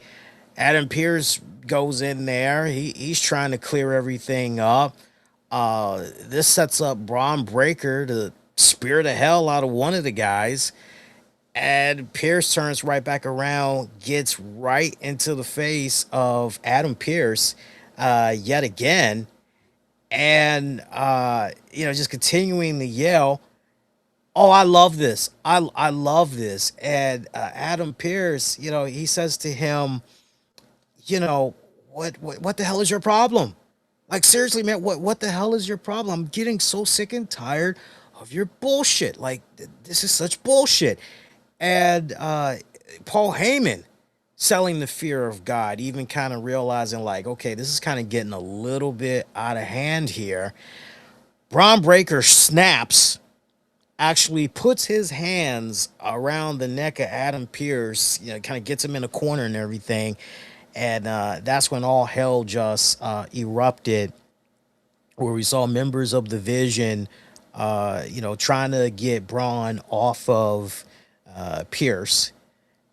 Adam Pearce goes in there. He's trying to clear everything up. This sets up Braun Breaker to spear the hell out of one of the guys. And Pierce turns right back around, gets right into the face of Adam Pearce yet again. And, just continuing to yell, "Oh, I love this. I love this." And Adam Pearce, he says to him, what the hell is your problem? Like, seriously, man, what the hell is your problem? I'm getting so sick and tired of your bullshit. Like, this is such bullshit. And Paul Heyman selling the fear of God, even kind of realizing, like, okay, this is kind of getting a little bit out of hand here. Braun Breaker snaps, actually puts his hands around the neck of Adam Pearce, kind of gets him in a corner and everything. And that's when all hell just erupted, where we saw members of the Vision, trying to get Braun off of Pierce,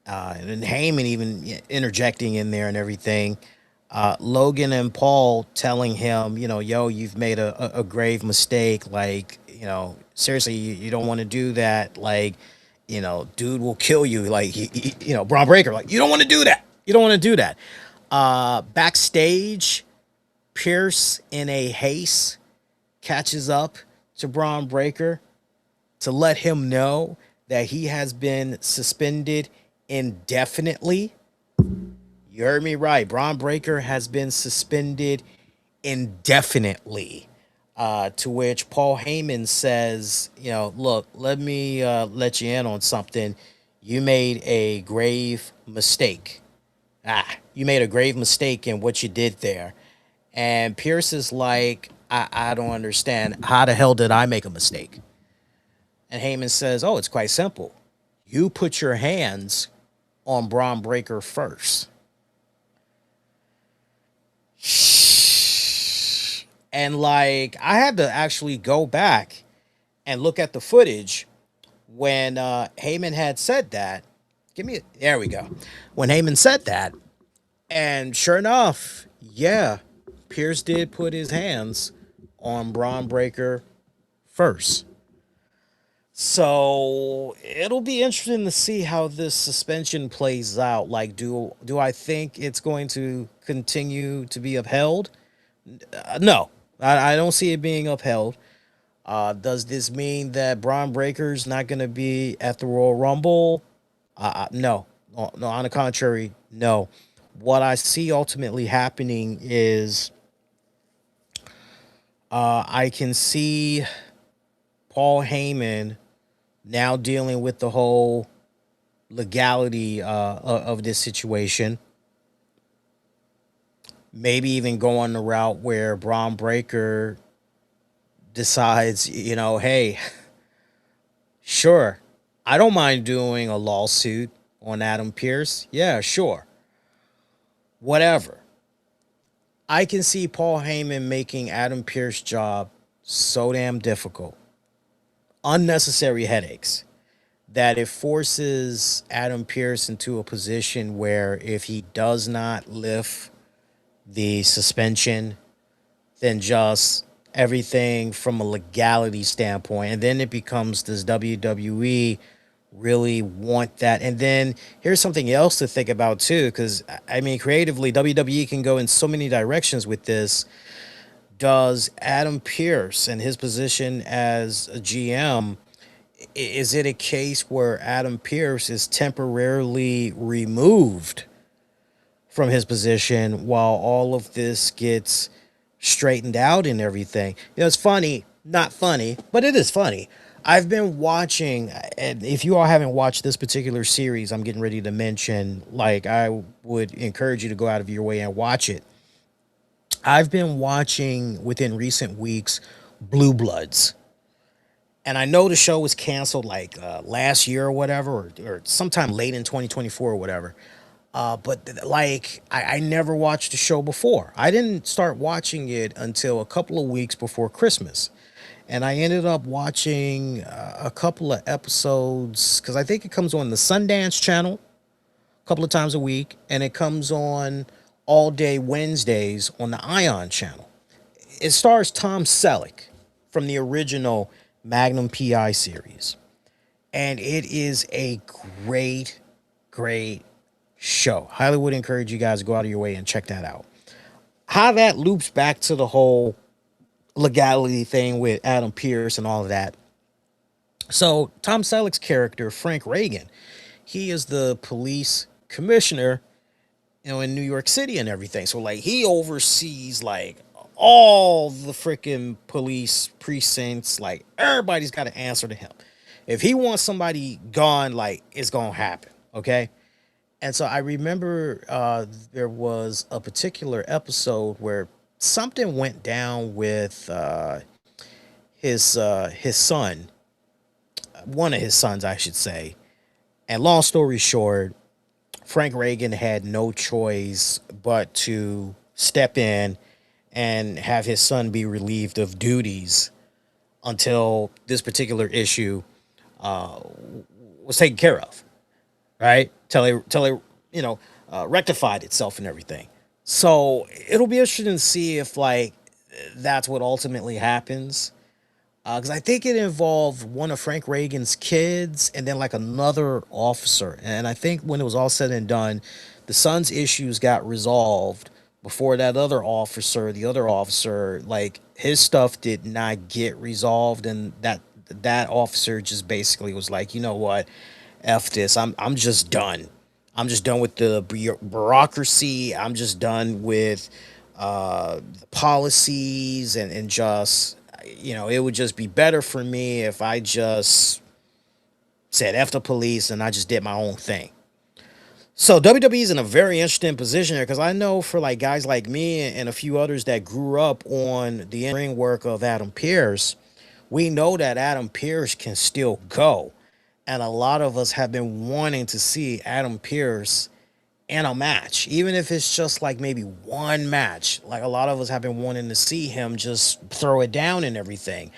and then Heyman even interjecting in there and everything. Logan and Paul telling him, yo, you've made a grave mistake. Like, seriously, you don't want to do that. Like, dude will kill you. Like, Braun Breaker, like, you don't want to do that. You don't want to do that. Backstage, Pierce in a haste catches up to Braun Breaker to let him know that he has been suspended indefinitely. You heard me right. Braun Breaker has been suspended indefinitely. To which Paul Heyman says, look, let me let you in on something. You made a grave mistake. You made a grave mistake in what you did there. And Pierce is like, I don't understand. How the hell did I make a mistake? And Heyman says, oh, it's quite simple. You put your hands on Braun Breaker first. And like, I had to actually go back and look at the footage when Heyman had said that. There we go. When Heyman said that, and sure enough, yeah, Pierce did put his hands on Braun Breaker first. So it'll be interesting to see how this suspension plays out. Like, do I think it's going to continue to be upheld? No, I don't see it being upheld. Does this mean that Braun Breaker's not going to be at the Royal Rumble? No. No, on the contrary, no. What I see ultimately happening is I can see Paul Heyman now dealing with the whole legality of this situation. Maybe even going the route where Braun Breaker decides, hey, sure, I don't mind doing a lawsuit on Adam Pearce, yeah, sure. Whatever. I can see Paul Heyman making Adam Pearce's job so damn difficult. Unnecessary headaches that it forces Adam Pearce into a position where if he does not lift the suspension, then just everything from a legality standpoint, and then it becomes, does WWE really want that? And then here's something else to think about too, because I mean, creatively, WWE can go in so many directions with this. Does Adam Pearce and his position as a GM, is it a case where Adam Pearce is temporarily removed from his position while all of this gets straightened out and everything? You know, it's funny, not funny, but it is funny. I've been watching, and if you all haven't watched this particular series I'm getting ready to mention, like, I would encourage you to go out of your way and watch it. I've been watching within recent weeks Blue Bloods. And I know the show was canceled like last year or whatever, or sometime late in 2024 or whatever. But like, I never watched the show before. I didn't start watching it until a couple of weeks before Christmas. And I ended up watching a couple of episodes because I think it comes on the Sundance channel a couple of times a week. And it comes on all day Wednesdays on the Ion channel. It stars Tom Selleck from the original Magnum PI series. And it is a great, great show. Highly would encourage you guys to go out of your way and check that out. How that loops back to the whole legality thing with Adam Pearce and all of that. So Tom Selleck's character, Frank Reagan, he is the police commissioner, you know, in New York City and everything. So like, he oversees like all the freaking police precincts. Like, everybody's got to answer to him. If he wants somebody gone, like, it's gonna happen. Okay. And so I remember there was a particular episode where something went down with his son, one of his sons, I should say. And long story short, Frank Reagan had no choice but to step in and have his son be relieved of duties until this particular issue was taken care of, right? Till it rectified itself and everything. So it'll be interesting to see if like that's what ultimately happens. Because I think it involved one of Frank Reagan's kids and then like another officer. And I think when it was all said and done, the son's issues got resolved before that other officer, the other officer, like his stuff did not get resolved. And that officer just basically was like, you know what, F this. I'm just done. I'm just done with the bureaucracy. I'm just done with the policies and just, you know, it would just be better for me if I just said F the police and I just did my own thing. So WWE is in a very interesting position here because I know for like guys like me and a few others that grew up on the in-ring work of Adam Pearce, we know that Adam Pearce can still go. And a lot of us have been wanting to see Adam Pearce in a match, even if it's just like maybe one match. Like a lot of us have been wanting to see him just throw it down and everything.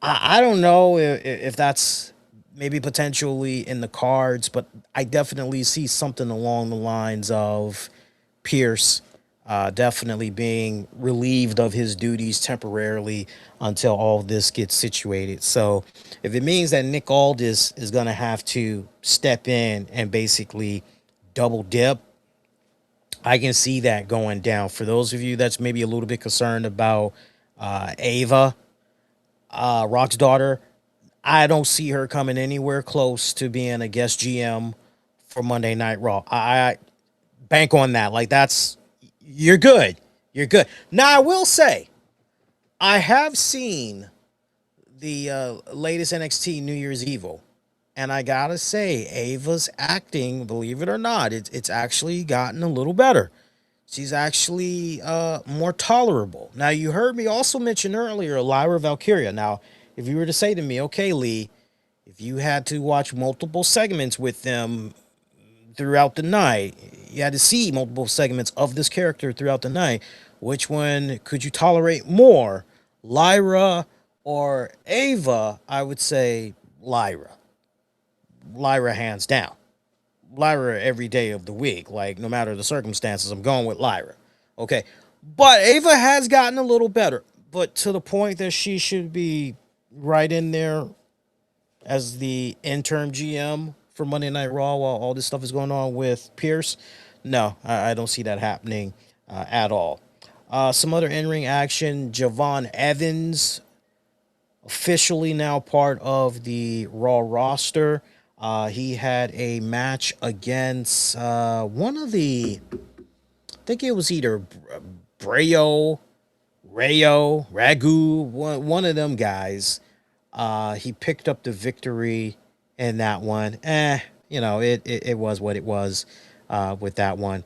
I don't know if that's maybe potentially in the cards, but I definitely see something along the lines of Pearce definitely being relieved of his duties temporarily until all this gets situated. So if it means that Nick Aldis is going to have to step in and basically double dip, I can see that going down. For those of you that's maybe a little bit concerned about Ava, Rock's daughter, I don't see her coming anywhere close to being a guest GM for Monday Night Raw. I bank on that. Like, that's, you're good. You're good. Now, I will say, I have seen the latest NXT New Year's Evil. And I gotta say, Ava's acting, believe it or not, it's actually gotten a little better. She's actually more tolerable. Now, you heard me also mention earlier Lyra Valkyria. Now, if you were to say to me, okay, Lee, if you had to watch multiple segments with them, throughout the night. You had to see multiple segments of this character throughout the night. Which one could you tolerate more, Lyra or Ava? I would say Lyra. Lyra hands down. Lyra every day of the week. Like, no matter the circumstances, I'm going with Lyra. Okay. But Ava has gotten a little better, but to the point that she should be right in there as the interim GM for Monday Night Raw while all this stuff is going on with Pierce. No, I don't see that happening at all. Some other in-ring action. Javon Evans, officially now part of the Raw roster. He had a match against one of the, I think it was either Ragu, one of them guys. He picked up the victory in that one. It was what it was with that one.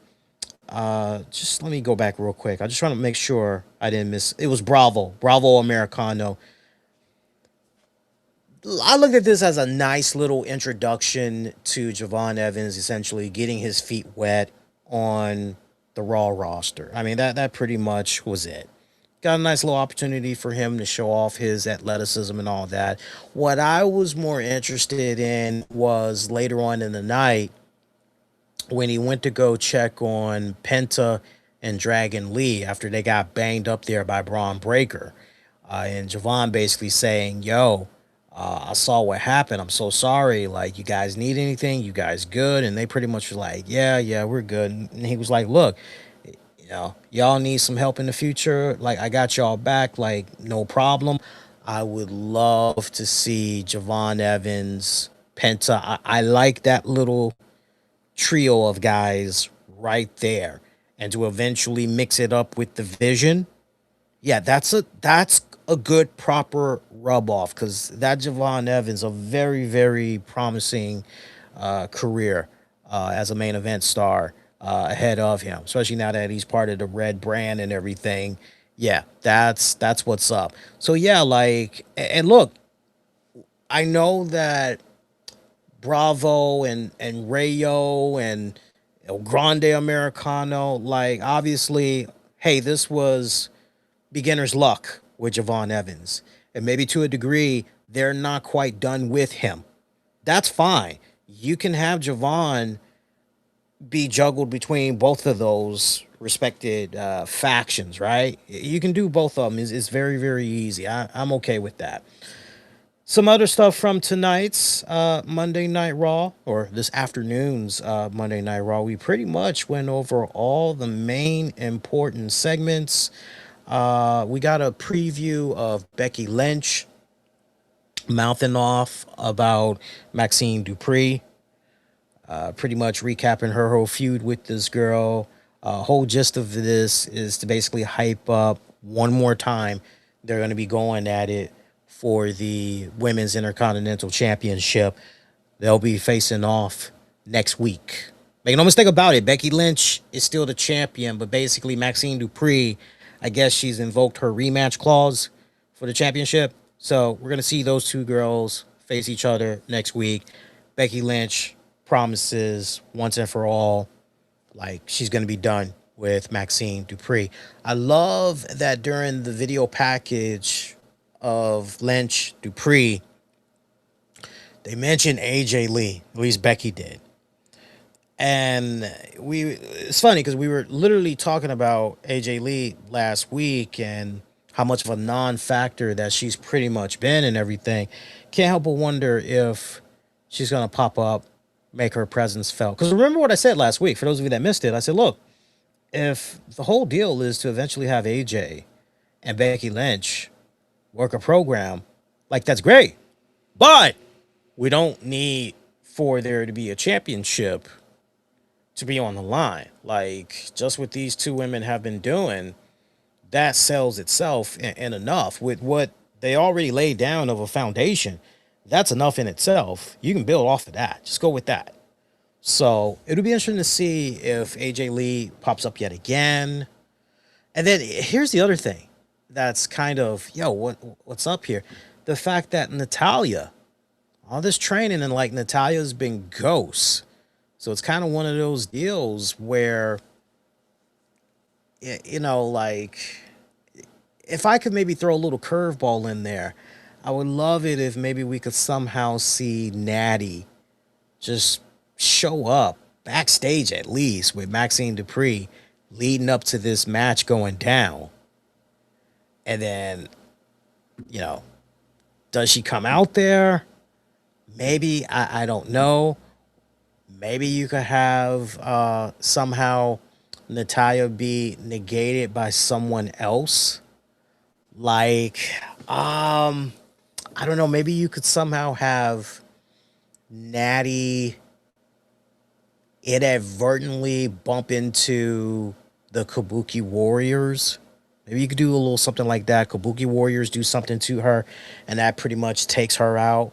Just let me go back real quick. I just want to make sure I didn't miss. It was Bravo Americano. I look at this as a nice little introduction to Javon Evans, essentially getting his feet wet on the Raw roster. I mean, that pretty much was it. Got a nice little opportunity for him to show off his athleticism and all that. What I was more interested in was later on in the night when he went to go check on Penta and Dragon Lee after they got banged up there by Braun Breaker. And Javon basically saying, yo, I saw what happened. I'm so sorry. Like, you guys need anything? You guys good? And they pretty much were like, yeah, we're good. And he was like, look, y'all need some help in the future. Like, I got y'all back. Like, no problem. I would love to see Javon Evans, Penta. I like that little trio of guys right there. And to eventually mix it up with the Vision. Yeah, that's a good proper rub off, because that Javon Evans, a very, very promising career as a main event star ahead of him, especially now that he's part of the Red brand and everything. Yeah, that's what's up. So yeah, like, and look, I know that Bravo and Rayo and El Grande Americano, like, obviously, hey, this was beginner's luck with Javon Evans. And maybe to a degree, they're not quite done with him. That's fine. You can have Javon be juggled between both of those respected factions, right? You can do both of them. It's very, very easy. I'm okay with that. Some other stuff from tonight's Monday Night Raw, or this afternoon's Monday Night Raw. We pretty much went over all the main important segments. We got a preview of Becky Lynch mouthing off about Maxine Dupree, pretty much recapping her whole feud with this girl. Whole gist of this is to basically hype up one more time. They're going to be going at it for the Women's Intercontinental Championship. They'll be facing off next week. Make no mistake about it, Becky Lynch is still the champion, but basically Maxine Dupree, I guess she's invoked her rematch clause for the championship. So we're going to see those two girls face each other next week. Becky Lynch promises once and for all, like, she's going to be done with Maxine Dupree. I love that during the video package of Lynch Dupree, they mentioned AJ Lee. At least Becky did. And it's funny because we were literally talking about AJ Lee last week and how much of a non-factor that she's pretty much been and everything. Can't help but wonder if she's going to pop up, make her presence felt. Because remember what I said last week, for those of you that missed it, I said, look, if the whole deal is to eventually have AJ and Becky Lynch work a program, like, that's great. But we don't need for there to be a championship to be on the line. Like, just what these two women have been doing, that sells itself and enough. With what they already laid down of a foundation, that's enough in itself. You can build off of that. Just go with that. So it'll be interesting to see if AJ Lee pops up yet again. And then here's the other thing that's kind of, what's up here? The fact that Natalya, all this training, and like, Natalya's been ghost So it's kind of one of those deals where, like, if I could maybe throw a little curveball in there, I would love it if maybe we could somehow see Natty just show up backstage at least with Maxine Dupree leading up to this match going down. And then, you know, does she come out there? Maybe, I don't know. Maybe you could have somehow Natalia be negated by someone else. Like, I don't know. Maybe you could somehow have Natty inadvertently bump into the Kabuki Warriors. Maybe you could do a little something like that. Kabuki Warriors do something to her, and that pretty much takes her out.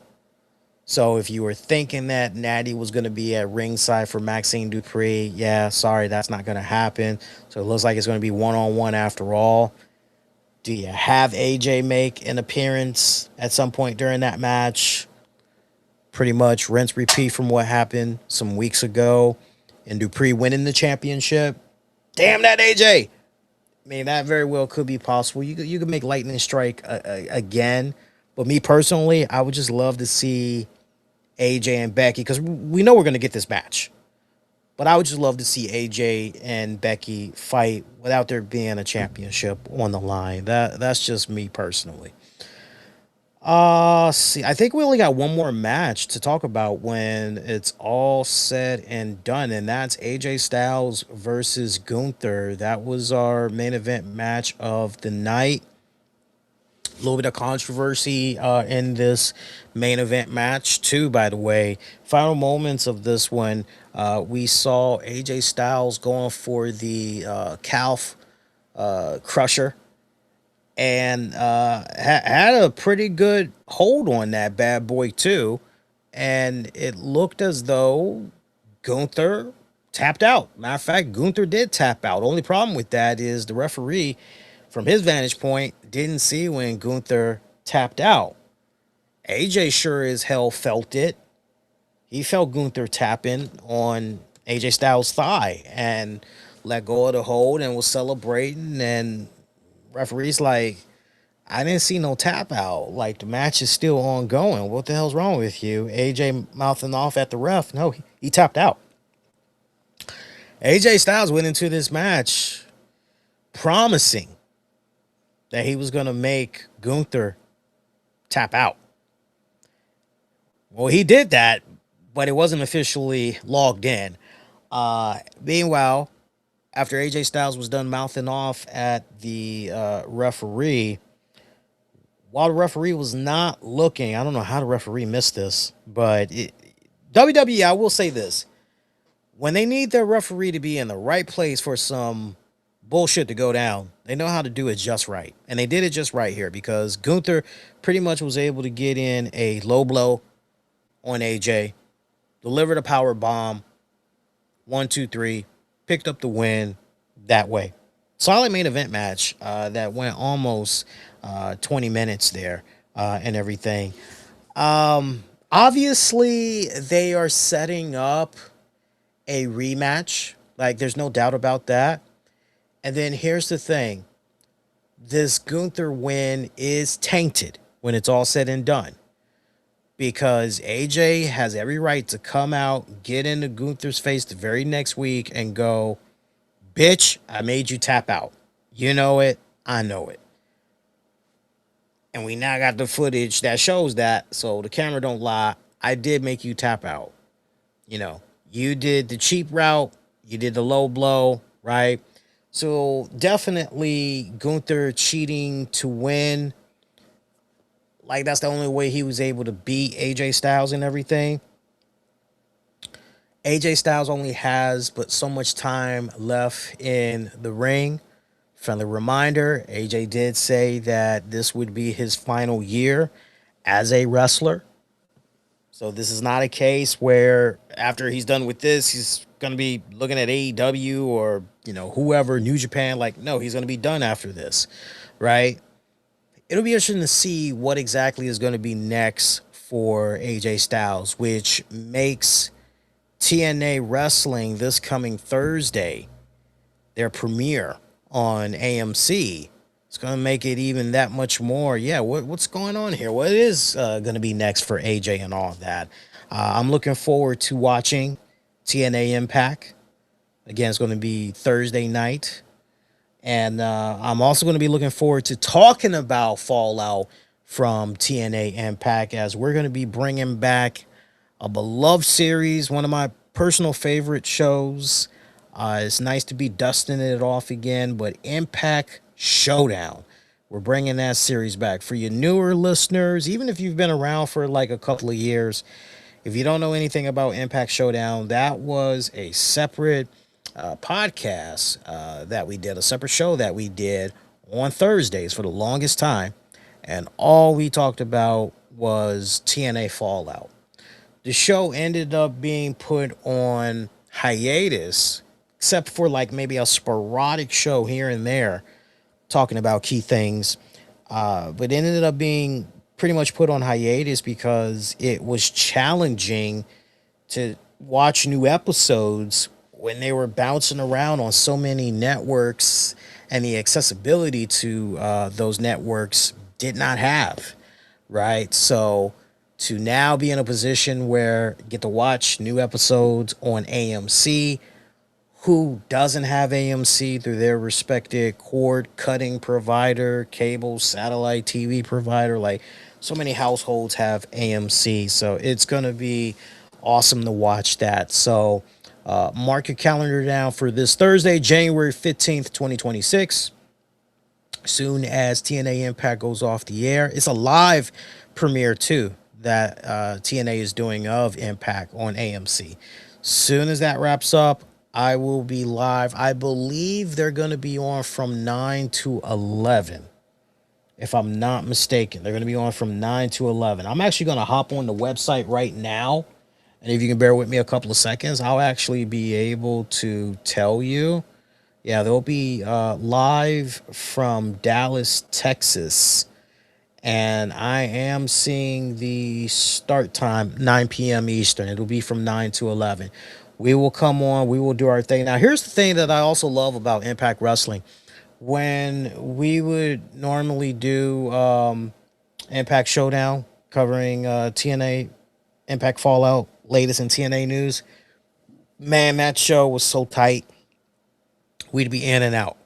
So if you were thinking that Natty was going to be at ringside for Maxine Dupree, yeah, sorry, that's not going to happen. So it looks like it's going to be one-on-one after all. Do you have AJ make an appearance at some point during that match? Pretty much rinse repeat from what happened some weeks ago and Dupree winning the championship. Damn that AJ. I mean, that very well could be possible. You could make Lightning Strike again. But me personally, I would just love to see AJ and Becky, because we know we're going to get this match. But I would just love to see AJ and Becky fight without there being a championship on the line. That's just me personally. See, I think we only got one more match to talk about when it's all said and done, and that's AJ Styles versus Gunther. That was our main event match of the night. A little bit of controversy in this main event match too, by the way. Final moments of this one, we saw AJ Styles going for the calf crusher, and had a pretty good hold on that bad boy too. And it looked as though Gunther tapped out. Matter of fact, Gunther did tap out. Only problem with that is the referee, from his vantage point, didn't see when Gunther tapped out. AJ sure as hell felt it. He felt Gunther tapping on AJ Styles' thigh and let go of the hold and was celebrating. And referee's like, I didn't see no tap out. Like, the match is still ongoing. What the hell's wrong with you? AJ mouthing off at the ref. No, he tapped out. AJ Styles went into this match promising that he was going to make Gunther tap out. Well, he did that, but it wasn't officially logged in. Meanwhile, after AJ Styles was done mouthing off at the referee, while the referee was not looking, I don't know how the referee missed this, but WWE, I will say this. When they need their referee to be in the right place for some bullshit to go down, they know how to do it just right. And they did it just right here, because Gunther pretty much was able to get in a low blow on AJ, delivered a power bomb, 1, 2, 3, picked up the win that way. Solid main event match that went almost 20 minutes there and everything. Obviously, they are setting up a rematch. Like, there's no doubt about that. And then here's the thing. This Gunther win is tainted when it's all said and done, because AJ has every right to come out, get into Gunther's face the very next week and go, bitch, I made you tap out. You know it. I know it. And we now got the footage that shows that, so the camera don't lie. I did make you tap out. You know, you did the cheap route. You did the low blow, right? So definitely Gunther cheating to win. Like, that's the only way he was able to beat AJ Styles and everything. AJ Styles only has but so much time left in the ring. Friendly reminder, AJ did say that this would be his final year as a wrestler. So this is not a case where after he's done with this, he's going to be looking at AEW or, you know, whoever, New Japan. Like, no, he's going to be done after this, right? It'll be interesting to see what exactly is going to be next for AJ Styles, which makes TNA Wrestling this coming Thursday, their premiere on AMC. It's going to make it even that much more. Yeah, what's going on here? What is going to be next for AJ and all that? I'm looking forward to watching TNA Impact. Again, it's going to be Thursday night. And I'm also going to be looking forward to talking about Fallout from TNA Impact, as we're going to be bringing back a beloved series, one of my personal favorite shows. It's nice to be dusting it off again, but Impact Showdown. We're bringing that series back. For you newer listeners, even if you've been around for like a couple of years, if you don't know anything about Impact Showdown, that was a separate podcast that we did, a separate show that we did on Thursdays for the longest time. And all we talked about was TNA Fallout. The show ended up being put on hiatus, except for like maybe a sporadic show here and there talking about key things. But it ended up being pretty much put on hiatus because it was challenging to watch new episodes when they were bouncing around on so many networks, and the accessibility to those networks did not have, right? So to now be in a position where you get to watch new episodes on AMC, who doesn't have AMC through their respective cord cutting provider, cable, satellite TV provider? Like, so many households have AMC, so it's going to be awesome to watch that. So mark your calendar down for this Thursday, January 15th, 2026. Soon as TNA Impact goes off the air. It's a live premiere too that TNA is doing of Impact on AMC. Soon as that wraps up, I will be live. I believe they're going to be on from 9 to 11. If I'm not mistaken, they're going to be on from 9 to 11. I'm actually going to hop on the website right now. And if you can bear with me a couple of seconds, I'll actually be able to tell you. Yeah, they'll be live from Dallas, Texas. And I am seeing the start time, 9 p.m. Eastern. It'll be from 9 to 11. We will come on. We will do our thing. Now, here's the thing that I also love about Impact Wrestling. When we would normally do Impact Showdown covering TNA, Impact Fallout, latest in TNA news, man, that show was so tight. We'd be in and out.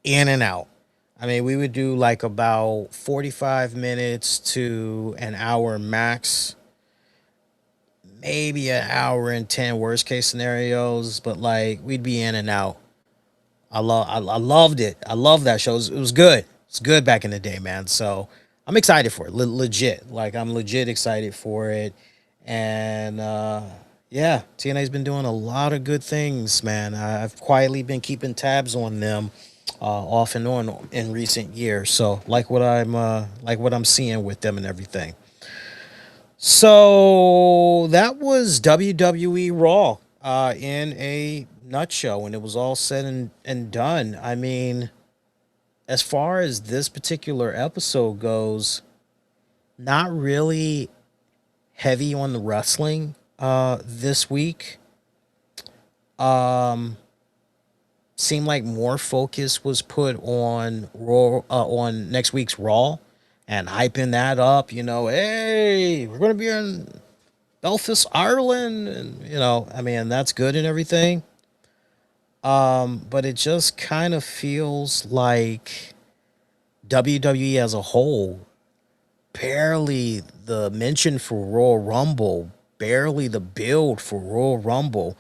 In and out. I mean, we would do like about 45 minutes to an hour max. Maybe an hour and 10 worst case scenarios, but like we'd be in and out. I loved it. I love that show. It was good. It's good back in the day, man. So I'm excited for it. Legit. Like, I'm legit excited for it. And yeah, TNA's been doing a lot of good things, man. I've quietly been keeping tabs on them off and on in recent years. So like what I'm seeing with them and everything. So that was WWE Raw in a nutshell when it was all said and done. I mean, as far as this particular episode goes, not really heavy on the wrestling this week. Seemed like more focus was put on Raw, on next week's Raw, and hyping that up. You know, hey, we're gonna be in Belfast, Ireland, and I mean, that's good and everything. But it just kind of feels like WWE as a whole, barely the mention for Royal Rumble, barely the build for Royal Rumble,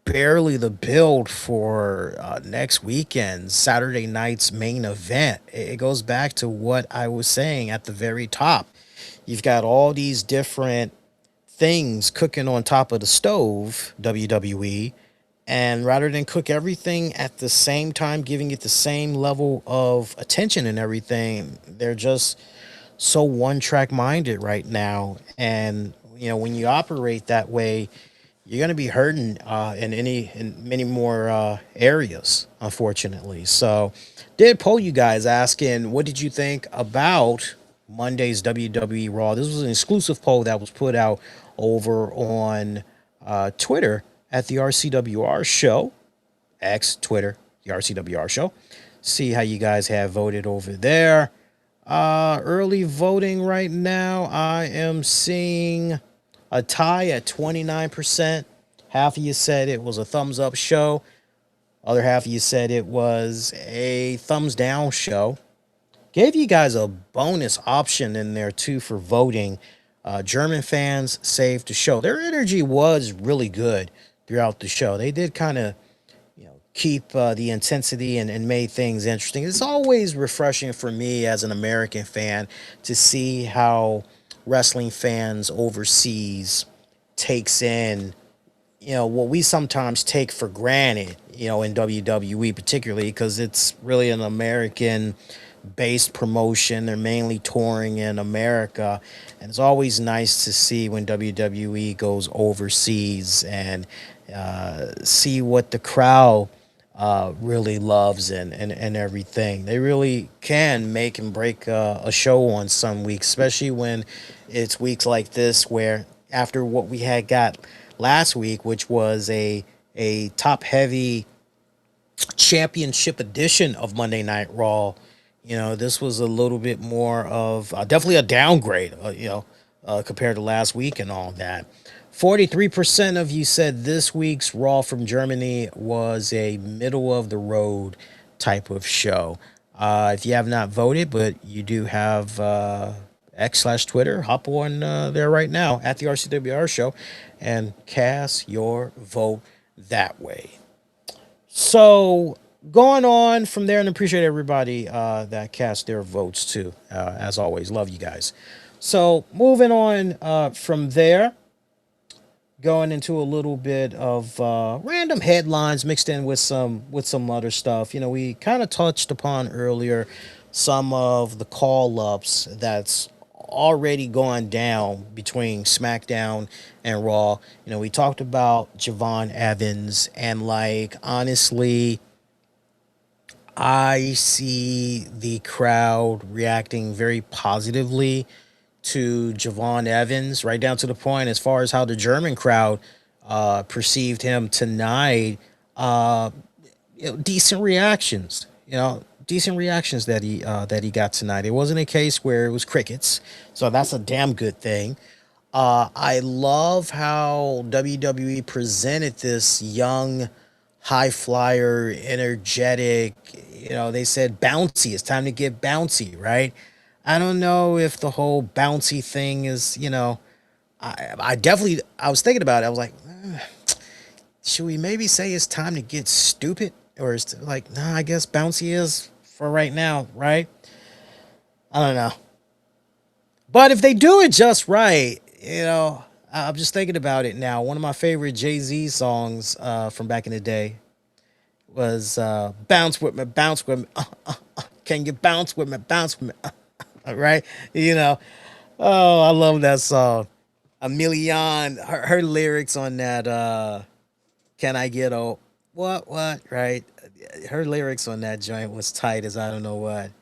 barely the build for next weekend, Saturday night's main event. It goes back to what I was saying at the very top. You've got all these different things cooking on top of the stove, WWE, and rather than cook everything at the same time, giving it the same level of attention and everything, they're just so one-track minded right now. And when you operate that way, you're going to be hurting in many more areas, unfortunately. So did poll you guys asking, what did you think about Monday's WWE Raw? This was an exclusive poll that was put out over on Twitter at the RCWR Show, X, Twitter, the RCWR Show. See how you guys have voted over there. Early voting right now, I am seeing a tie at 29%. Half of you said it was a thumbs up show. Other half of you said it was a thumbs down show. Gave you guys a bonus option in there too for voting. German fans saved the show. Their energy was really good throughout the show. They did kind of keep the intensity and made things interesting. It's always refreshing for me as an American fan to see how wrestling fans overseas takes in, what we sometimes take for granted, in WWE particularly, because it's really an American based promotion. They're mainly touring in America. And it's always nice to see when WWE goes overseas and see what the crowd really loves and everything. They really can make and break a show on some weeks, especially when it's weeks like this where after what we had got last week, which was a top heavy championship edition of Monday Night Raw, this was a little bit more of definitely a downgrade, compared to last week and all that. 43% of you said this week's Raw from Germany was a middle of the road type of show. If you have not voted, but you do have X/Twitter, hop on there right now at the RCWR Show and cast your vote that way. So going on from there, and appreciate everybody that cast their votes too. As always, love you guys. So moving on from there, going into a little bit of random headlines mixed in with some other stuff. We kind of touched upon earlier some of the call-ups that's already gone down between SmackDown and Raw. We talked about Javon Evans, and honestly, I see the crowd reacting very positively to Javon Evans, right down to the point as far as how the German crowd perceived him tonight. Decent reactions, that he got tonight. It wasn't a case where it was crickets, so that's a damn good thing. I love how WWE presented this young, high flyer, energetic. They said bouncy. It's time to get bouncy, right? I don't know if the whole bouncy thing is, I definitely, I was thinking about it. I was like, should we maybe say it's time to get stupid? Or is it like, nah, I guess bouncy is for right now, right? I don't know. But if they do it just right, I'm just thinking about it now. One of my favorite Jay-Z songs from back in the day was Bounce With Me, Bounce With Me. Can you bounce with me, bounce with me? Right? Oh, I love that song. A million, her lyrics on that, can I get a, what, right? Her lyrics on that joint was tight as I don't know what.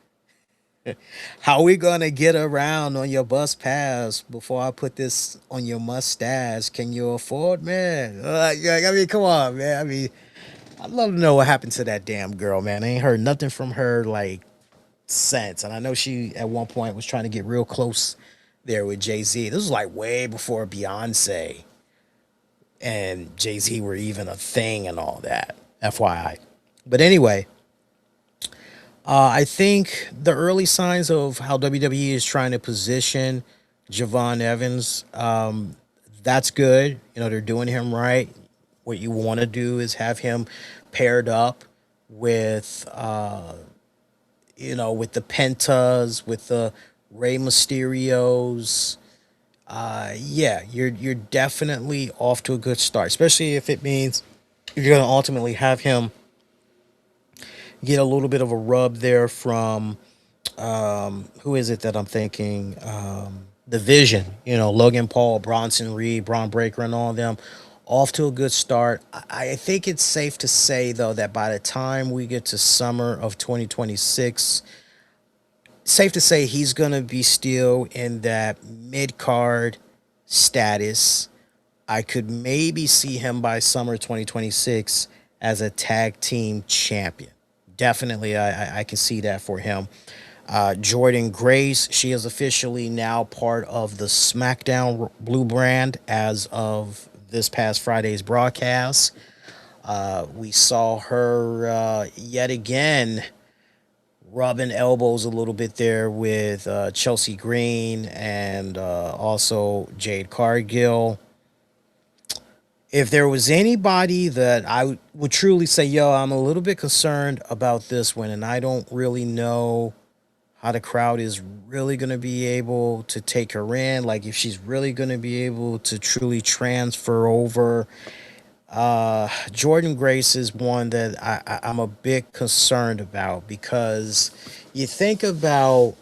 How we gonna get around on your bus pass before I put this on your mustache? Can you afford me? I mean, come on, man. I mean, I'd love to know what happened to that damn girl, man. I ain't heard nothing from her, since. And I know she, at one point, was trying to get real close there with Jay-Z. This was, way before Beyonce and Jay-Z were even a thing and all that. FYI. But anyway, I think the early signs of how WWE is trying to position Javon Evans, that's good. They're doing him right. What you want to do is have him paired up with, with the Pentas, with the Rey Mysterios. Yeah, you're definitely off to a good start, especially if it means you're going to ultimately have him get a little bit of a rub there from who is it that I'm thinking? The Vision, Logan Paul, Bronson Reed, Braun Breaker, and all of them. Off to a good start. I think it's safe to say, though, that by the time we get to summer of 2026, safe to say he's going to be still in that mid-card status. I could maybe see him by summer 2026 as a tag team champion. Definitely, I can see that for him. Jordan Grace, she is officially now part of the SmackDown Blue brand as of this past Friday's broadcast. We saw her yet again rubbing elbows a little bit there with Chelsea Green and also Jade Cargill. If there was anybody that I would truly say, yo, I'm a little bit concerned about this one, and I don't really know how the crowd is really going to be able to take her in, like if she's really going to be able to truly transfer over. Jordan Grace is one that I'm a bit concerned about because you think about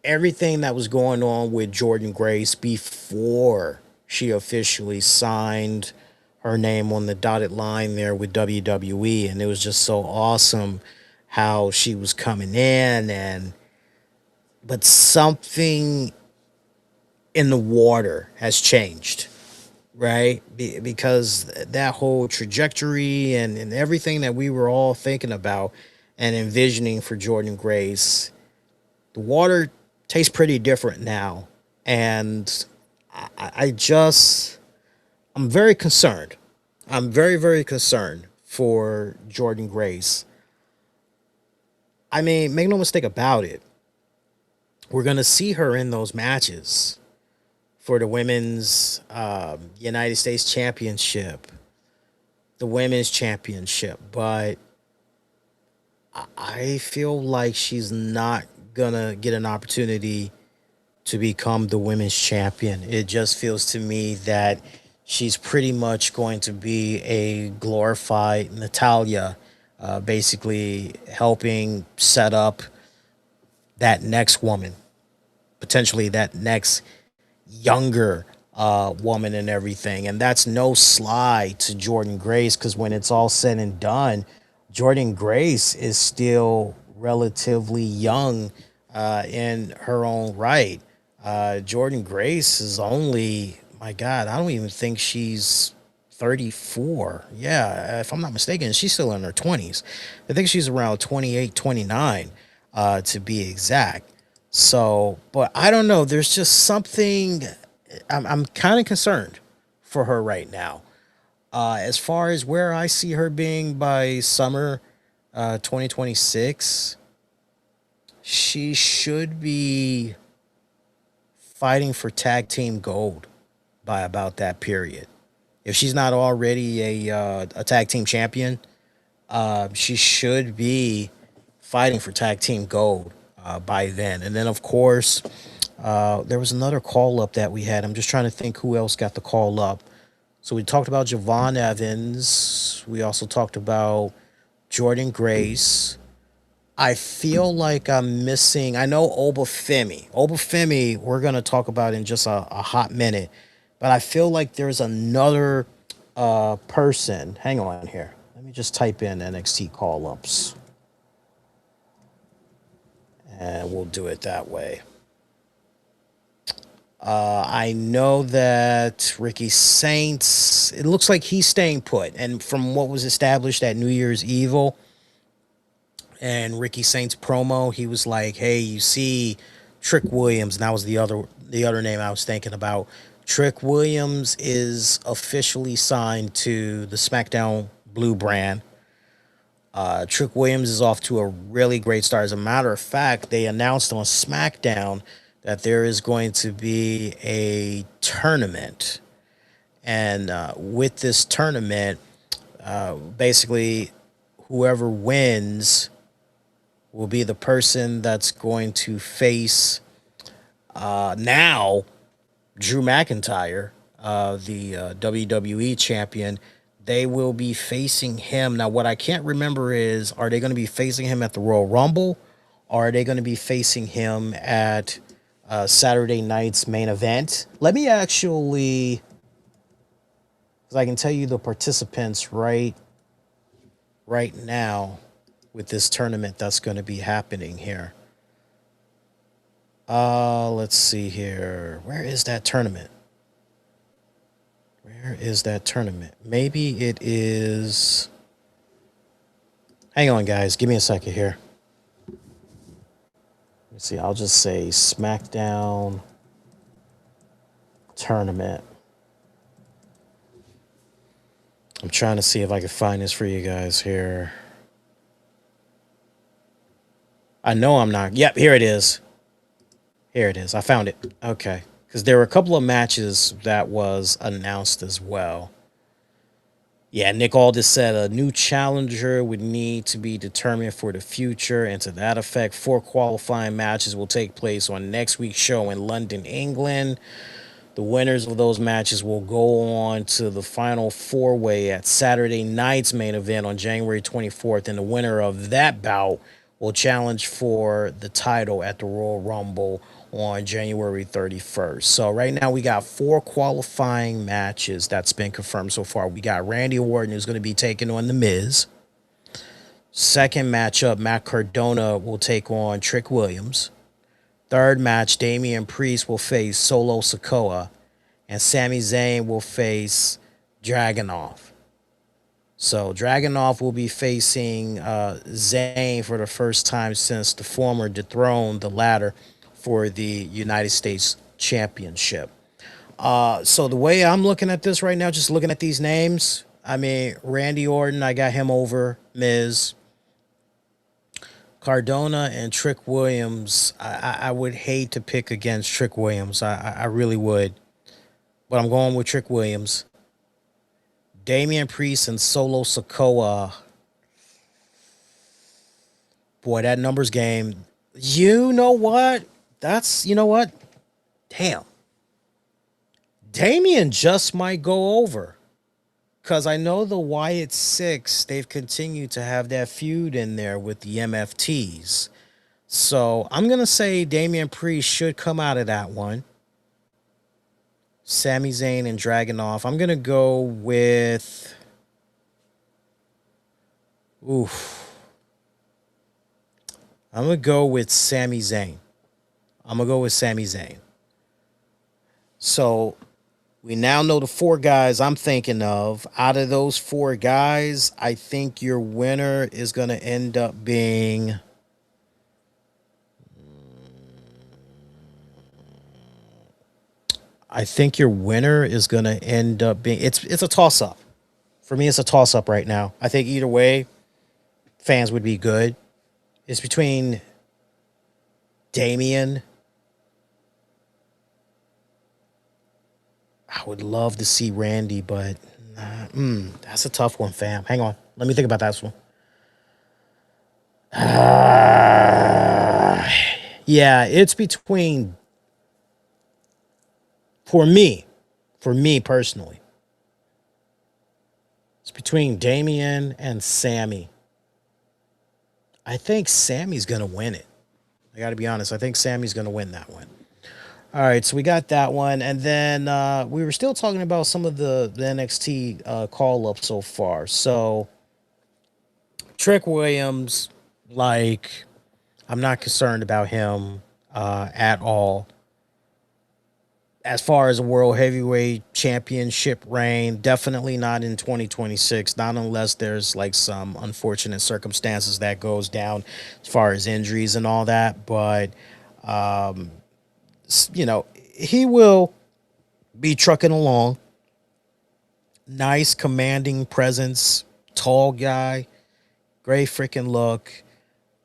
everything that was going on with Jordan Grace before she officially signed her name on the dotted line there with WWE, and it was just so awesome how she was coming in, and but something in the water has changed, right? Because that whole trajectory and everything that we were all thinking about and envisioning for Jordan Grace, the water tastes pretty different now. And I'm very concerned. I'm very, very concerned for Jordan Grace. I mean, make no mistake about it. We're going to see her in those matches for the women's United States Championship, the women's championship. But I feel like she's not going to get an opportunity to become the women's champion. It just feels to me that she's pretty much going to be a glorified Natalia, basically helping set up that next woman, potentially that next younger woman and everything. And that's no slide to Jordan Grace, because when it's all said and done, Jordan Grace is still relatively young in her own right. Jordan Grace is only, my God, I don't even think she's 34. Yeah, if I'm not mistaken, she's still in her 20s. I think she's around 28, 29, to be exact. So, but I don't know. There's just something. I'm kind of concerned for her right now. As far as where I see her being by summer 2026, she should be fighting for tag team gold by about that period. If she's not already a tag team champion, she should be fighting for tag team gold by then. And then, of course, there was another call up that we had. I'm just trying to think who else got the call up. So we talked about Javon Evans. We also talked about Jordan Grace. I feel like I'm missing. I know Obafemi. Obafemi, we're going to talk about in just a hot minute. But I feel like there's another person. Hang on here. Let me just type in NXT call ups. And we'll do it that way. I know that Ricky Saints, it looks like he's staying put. And from what was established at New Year's Evil and Ricky Saints promo, he was like, hey, you see Trick Williams, and that was the other name I was thinking about. Trick Williams is officially signed to the SmackDown Blue brand. Trick Williams is off to a really great start. As a matter of fact, they announced on SmackDown that there is going to be a tournament. And with this tournament, basically, whoever wins will be the person that's going to face now Drew McIntyre, the WWE champion. They will be facing him. Now, what I can't remember is, are they going to be facing him at the Royal Rumble, or are they going to be facing him at Saturday night's main event? Let me actually, because I can tell you the participants right now with this tournament that's going to be happening here. Let's see here. Where is that tournament? Where is that tournament? Maybe it is. Hang on, guys. Give me a second here. Let's see. I'll just say SmackDown tournament. I'm trying to see if I can find this for you guys here. I know I'm not. Yep, here it is. Here it is. I found it. Okay. Because there were a couple of matches that was announced as well. Yeah, Nick Aldis said a new challenger would need to be determined for the future. And to that effect, 4 qualifying matches will take place on next week's show in London, England. The winners of those matches will go on to the final 4-way at Saturday night's main event on January 24th. And the winner of that bout will challenge for the title at the Royal Rumble on January 31st. So right now we got 4 qualifying matches that's been confirmed so far. We got Randy Orton, who's going to be taking on The Miz. Second matchup, Matt Cardona will take on Trick Williams. Third match, Damian Priest will face Solo Sikoa, and Sami Zayn will face Dragunov. So Dragunov will be facing Zayn for the first time since the former dethroned the latter for the United States Championship. So the way I'm looking at this right now, just looking at these names, I mean, Randy Orton, I got him over Miz. Cardona and Trick Williams, I would hate to pick against Trick Williams. I really would. But I'm going with Trick Williams. Damian Priest and Solo Sikoa. Boy, that numbers game. You know what? You know what? Damn. Damian just might go over. Because I know the Wyatt Six, they've continued to have that feud in there with the MFTs. So I'm going to say Damian Priest should come out of that one. Sami Zayn and Dragunov. I'm going to go with... Oof. I'm going to go with Sami Zayn. So... we now know the 4 guys I'm thinking of. Out of those 4 guys, I think your winner is going to end up being... It's a toss-up. For me, it's a toss-up right now. I think either way, fans would be good. It's between Damian... I would love to see Randy, but that's a tough one, fam. Hang on. Let me think about that one. Yeah, it's between, for me personally, it's between Damian and Sammy. I think Sammy's going to win it. I got to be honest. I think Sammy's going to win that one. All right, so we got that one. And then we were still talking about some of the NXT call-ups so far. So Trick Williams, I'm not concerned about him at all. As far as a World Heavyweight Championship reign, definitely not in 2026, not unless there's some unfortunate circumstances that goes down as far as injuries and all that. But... he will be trucking along. Nice, commanding presence. Tall guy. Great freaking look.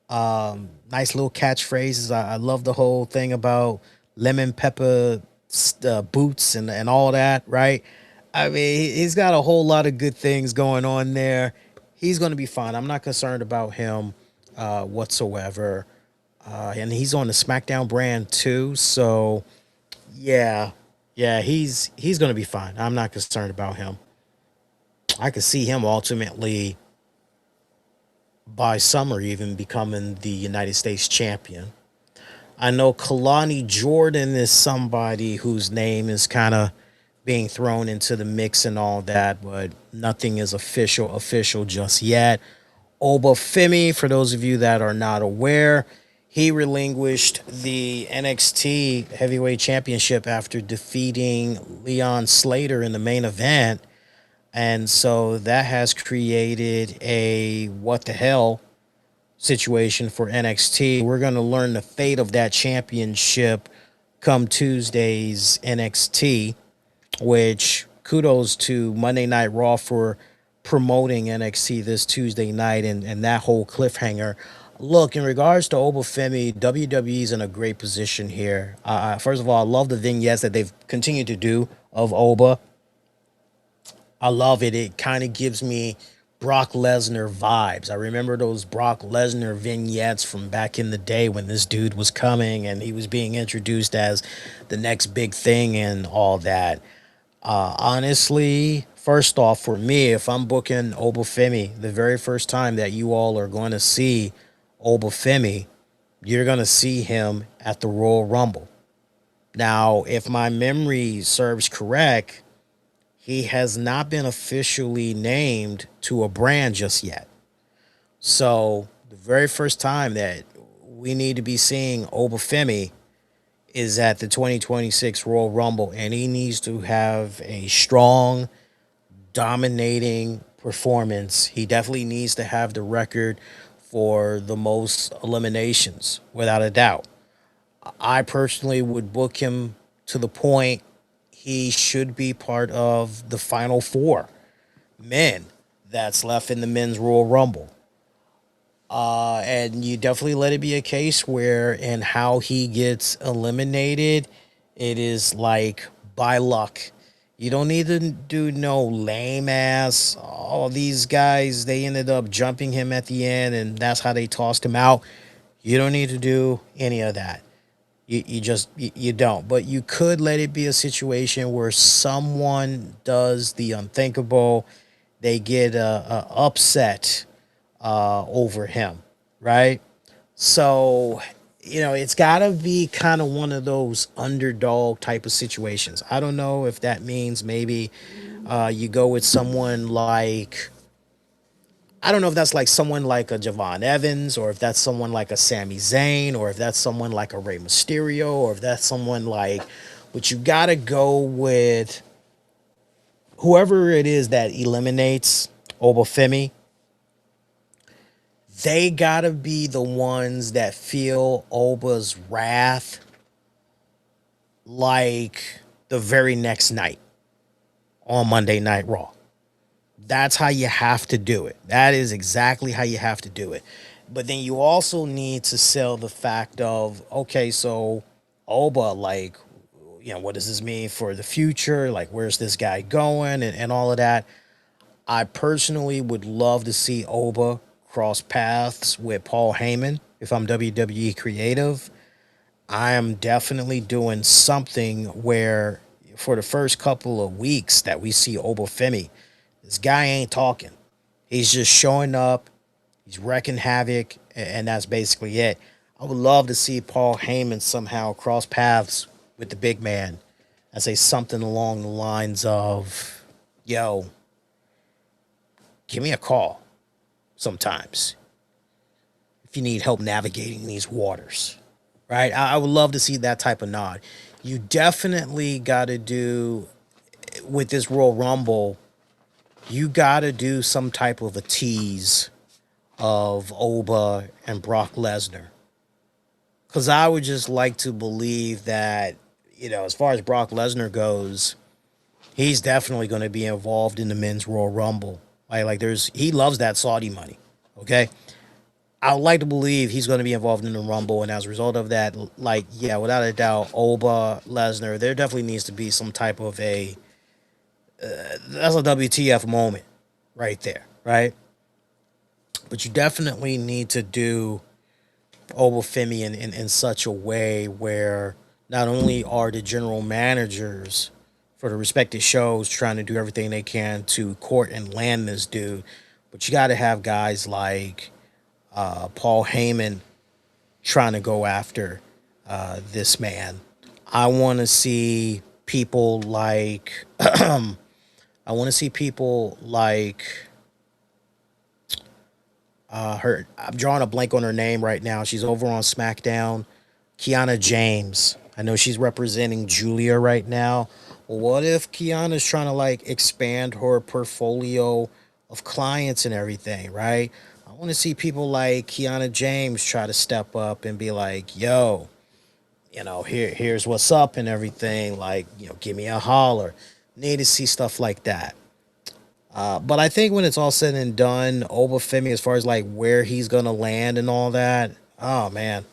Nice little catchphrases. I love the whole thing about lemon pepper boots and all that, right? I mean, he's got a whole lot of good things going on there. He's going to be fine. I'm not concerned about him whatsoever. And he's on the SmackDown brand too, so yeah, he's going to be fine. I'm not concerned about him. I could see him ultimately by summer even becoming the United States champion. I know Kalani Jordan is somebody whose name is kind of being thrown into the mix and all that, but nothing is official just yet. Oba Femi, for those of you that are not aware, He relinquished the NXT Heavyweight Championship after defeating Leon Slater in the main event. And so that has created a what the hell situation for NXT. We're going to learn the fate of that championship come Tuesday's NXT, which kudos to Monday Night Raw for promoting NXT this Tuesday night and that whole cliffhanger. Look, in regards to Obafemi, WWE's in a great position here. First of all, I love the vignettes that they've continued to do of Oba. I love it. It kind of gives me Brock Lesnar vibes. I remember those Brock Lesnar vignettes from back in the day when this dude was coming and he was being introduced as the next big thing and all that. Honestly, first off, for me, if I'm booking Obafemi, the very first time that you all are going to see Obafemi, you're going to see him at the Royal Rumble. Now, if my memory serves correct, he has not been officially named to a brand just yet. So the very first time that we need to be seeing Obafemi is at the 2026 Royal Rumble, and he needs to have a strong, dominating performance. He definitely needs to have the record for the most eliminations, without a doubt. I personally would book him to the point he should be part of the final four men that's left in the men's Royal Rumble. And you definitely let it be a case where in how he gets eliminated, it is like by luck. You don't need to do no lame ass. All these guys, they ended up jumping him at the end, and that's how they tossed him out. You don't need to do any of that. You don't. But you could let it be a situation where someone does the unthinkable. They get a upset over him, right? So, it's got to be kind of one of those underdog type of situations. I don't know if that means maybe you go with someone like, I don't know if that's like someone like a Javon Evans, or if that's someone like a Sami Zayn, or if that's someone like a Rey Mysterio, or if that's someone like, but you got to go with whoever it is that eliminates Obafemi. They got to be the ones that feel Oba's wrath like the very next night on Monday Night Raw. That's how you have to do it. That is exactly how you have to do it. But then you also need to sell the fact of, okay, so Oba, like, what does this mean for the future? Like, where's this guy going and all of that? I personally would love to see Oba cross paths with Paul Heyman if I'm WWE Creative. I am definitely doing something where for the first couple of weeks that we see Obafemi, this guy ain't talking. He's just showing up. He's wrecking havoc, and that's basically it. I would love to see Paul Heyman somehow cross paths with the big man and say something along the lines of, yo, give me a call sometimes if you need help navigating these waters, right? I would love to see that type of nod. You definitely got to do, with this Royal Rumble, you got to do some type of a tease of Oba and Brock Lesnar. Because I would just like to believe that, as far as Brock Lesnar goes, he's definitely going to be involved in the men's Royal Rumble. He loves that Saudi money, okay? I would like to believe he's going to be involved in the Rumble, and as a result of that, without a doubt, Oba, Lesnar, there definitely needs to be some type of a, that's a WTF moment right there, right? But you definitely need to do Obafemi in such a way where not only are the general managers for the respective shows trying to do everything they can to court and land this dude, but you got to have guys like Paul Heyman trying to go after this man. I want to see people like I'm drawing a blank on her name right now. She's over on SmackDown. Kiana James. I know she's representing Julia right now. Well, what if Kiana's trying to like expand her portfolio of clients and everything, right? I want to see people like Kiana James try to step up and be like, yo, here's what's up and everything. Like, give me a holler. Need to see stuff like that. But I think when it's all said and done, Obafemi, as far as like where he's gonna land and all that, oh man,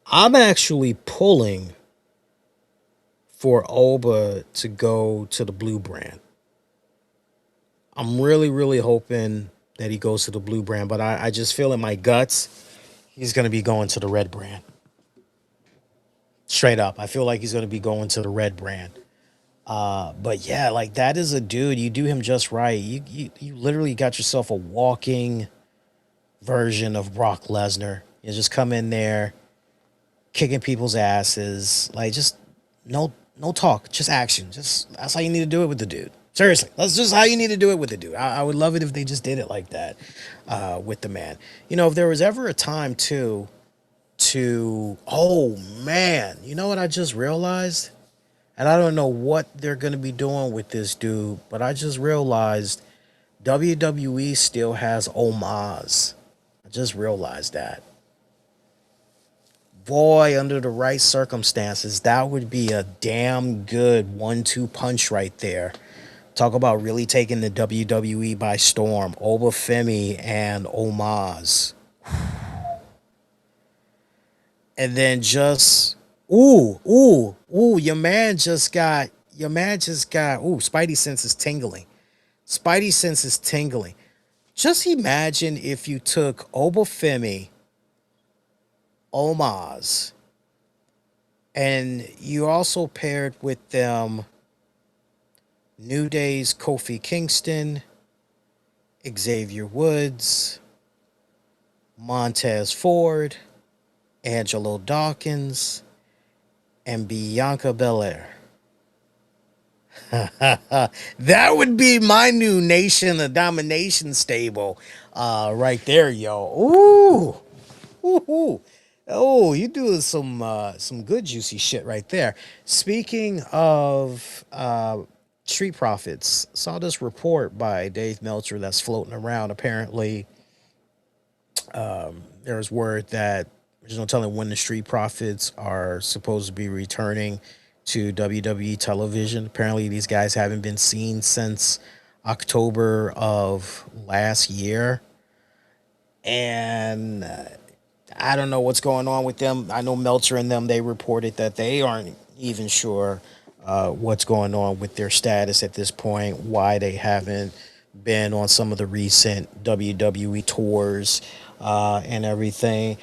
I'm actually pulling for Oba to go to the blue brand. I'm really, really hoping that he goes to the blue brand, but I just feel in my guts he's gonna be going to the red brand. Straight up, I feel like he's gonna be going to the red brand. But yeah, like that is a dude. You do him just right. You literally got yourself a walking version of Brock Lesnar. You just come in there, kicking people's asses. Like just no talk, just action. Just that's how you need to do it with the dude. Seriously, that's just how you need to do it with the dude. I would love it if they just did it like that with the man. If there was ever a time to oh man, you know what I just realized? And I don't know what they're gonna be doing with this dude, but I just realized WWE still has Omaz. I just realized that. Boy, under the right circumstances, that would be a damn good 1-2 punch right there. Talk about really taking the WWE by storm. Obafemi and Omaz. And then just your man just got Spidey sense is tingling. Spidey sense is tingling. Just imagine if you took Obafemi, Omaz, and you also paired with them New Day's Kofi Kingston, Xavier Woods, Montez Ford, Angelo Dawkins, and Bianca Belair. That would be my new Nation of Domination stable right there, yo. Ooh. Oh, you doing some good juicy shit right there. Speaking of Street Profits, saw this report by Dave Meltzer that's floating around. Apparently, there's word that there's no telling when the Street Profits are supposed to be returning to WWE television. Apparently, these guys haven't been seen since October of last year. And I don't know what's going on with them. I know Meltzer and them, they reported that they aren't even sure what's going on with their status at this point, why they haven't been on some of the recent WWE tours and everything.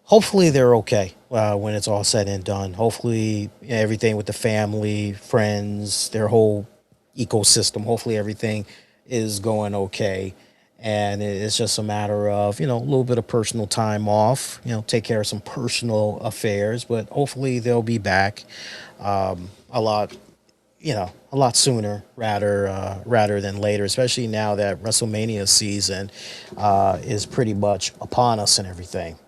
Hopefully they're okay when it's all said and done. Hopefully everything with the family, friends, their whole ecosystem, hopefully everything is going okay. And it's just a matter of, a little bit of personal time off, take care of some personal affairs, but hopefully they'll be back a lot, a lot sooner rather than later, especially now that WrestleMania season is pretty much upon us and everything.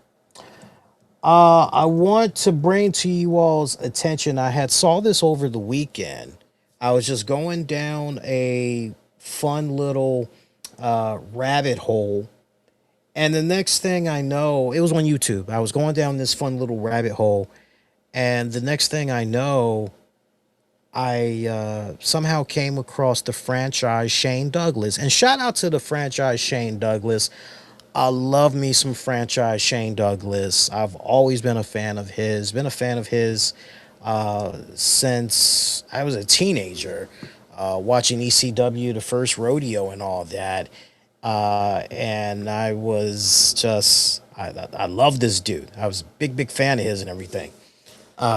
I want to bring to you all's attention. I had saw this over the weekend. I was just going down a fun little rabbit hole, and the next thing I know, it was on YouTube. I was going down this fun little rabbit hole, and the next thing I know, I somehow came across the franchise Shane Douglas. And shout out to the franchise Shane Douglas. I love me some franchise Shane Douglas. I've always been a fan of his. Been a fan of his since I was a teenager, watching ECW, the first rodeo, and all that. And I was just, I love this dude. I was a big fan of his and everything.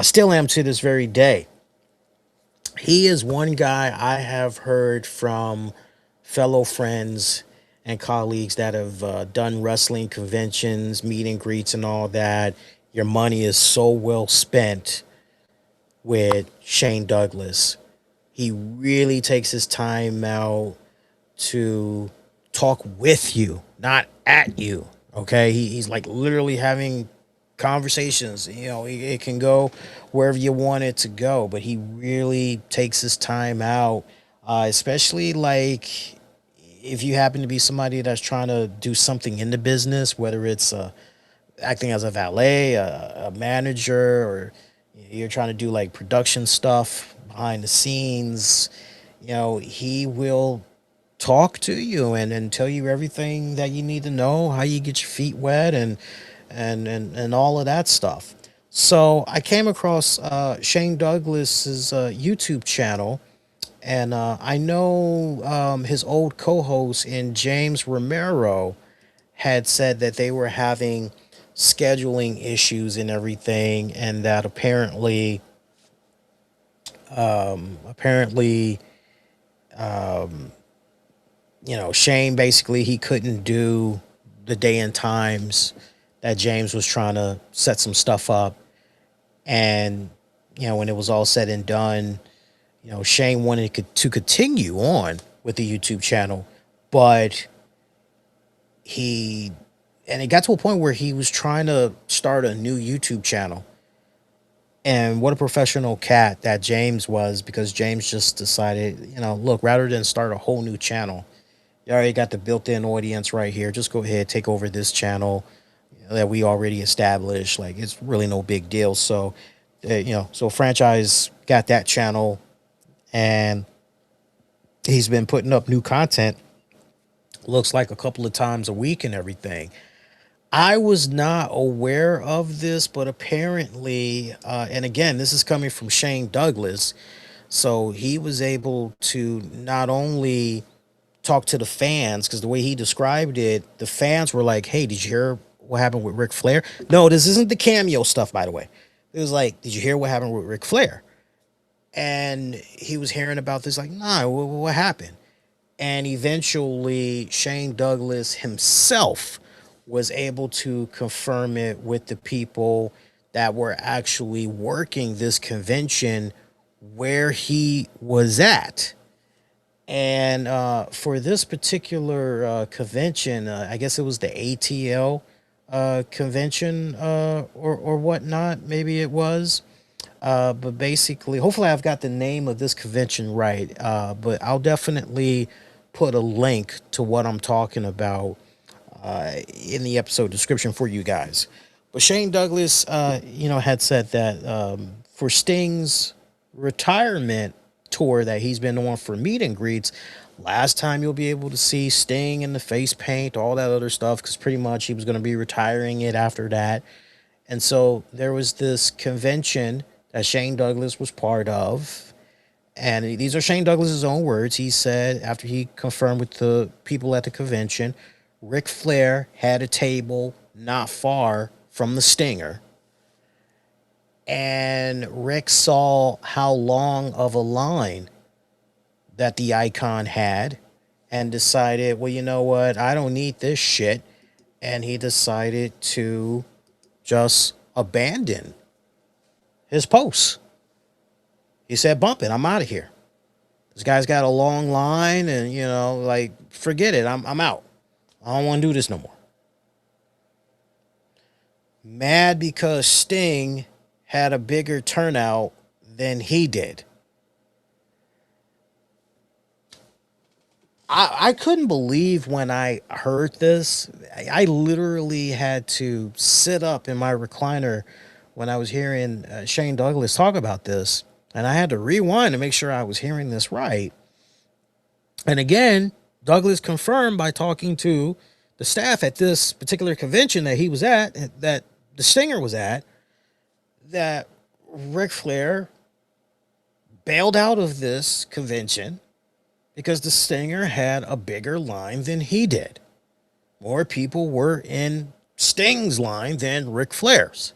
Still am to this very day. He is one guy I have heard from fellow friends and colleagues that have done wrestling conventions, meet and greets, and all that. Your money is so well spent with Shane Douglas. he really takes his time out to talk with you, not at you. Okay, he's like literally having conversations. You know, it can go wherever you want it to go, but he really takes his time out, especially like if you happen to be somebody that's trying to do something in the business, whether it's acting as a valet, a manager, or you're trying to do like production stuff behind the scenes. You know, he will talk to you and tell you everything that you need to know, how you get your feet wet, and all of that stuff. So I came across Shane Douglas's YouTube channel, and I know his old co-host in James Romero had said that they were having scheduling issues and everything, and that apparently you know, Shane basically he couldn't do the day and times that James was trying to set some stuff up. And, you know, when it was all said and done, you know, Shane wanted to continue on with the YouTube channel, but it got to a point where he was trying to start a new YouTube channel. And what a professional cat that James was, because James just decided, you know, look, rather than start a whole new channel, you already got the built-in audience right here. Just go ahead, take over this channel that we already established. Like, it's really no big deal. So, you know, so franchise got that channel, and he's been putting up new content. Looks like a couple of times a week and everything. I was not aware of this, but apparently, and again, this is coming from Shane Douglas, so he was able to not only talk to the fans, because the way he described it, the fans were like, hey, did you hear what happened with Ric Flair? No, this isn't the cameo stuff, by the way. It was like, did you hear what happened with Ric Flair? And he was hearing about this, like, nah, what happened? And eventually, Shane Douglas himself was able to confirm it with the people that were actually working this convention where he was at. And for this particular convention, I guess it was the ATL convention or whatnot. Maybe it was. But basically, hopefully I've got the name of this convention right. But I'll definitely put a link to what I'm talking about in the episode description for you guys. But Shane Douglas, you know, had said that for Sting's retirement tour that he's been on for meet and greets, last time you'll be able to see Sting in the face paint, all that other stuff, because pretty much he was going to be retiring it after that. And so there was this convention that Shane Douglas was part of. And these are Shane Douglas's own words. He said, after he confirmed with the people at the convention, Ric Flair had a table not far from the Stinger. And Rick saw how long of a line that the Icon had and decided, well, you know what? I don't need this shit. And he decided to just abandon his post. He said, bump it. I'm out of here. This guy's got a long line and, you know, like, forget it. I'm out. I don't want to do this no more. Mad because Sting had a bigger turnout than he did. I couldn't believe when I heard this. I literally had to sit up in my recliner when I was hearing Shane Douglas talk about this. And I had to rewind to make sure I was hearing this right. And again, Douglas confirmed by talking to the staff at this particular convention that he was at, that the Stinger was at, that Ric Flair bailed out of this convention because the Stinger had a bigger line than he did. More people were in Sting's line than Ric Flair's.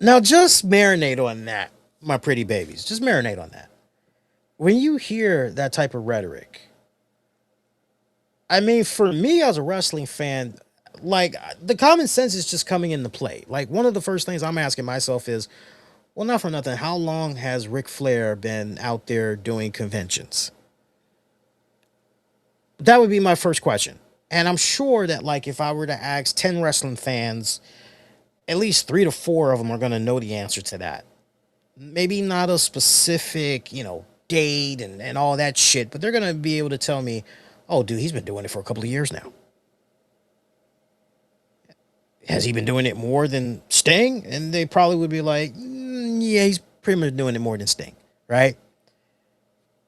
Now, just marinate on that, my pretty babies. Just marinate on that. When you hear that type of rhetoric, I mean, for me as a wrestling fan, like, the common sense is just coming into play. Like, one of the first things I'm asking myself is, Well, not for nothing. How long has Ric Flair been out there doing conventions? That would be my first question. And I'm sure that, like, if I were to ask 10 wrestling fans, at least 3 to 4 of them are going to know the answer to that. Maybe not a specific, date and all that shit, but they're going to be able to tell me, oh, dude, he's been doing it for a couple of years now. Has he been doing it more than Sting? And they probably would be like, yeah, he's pretty much doing it more than Sting, right?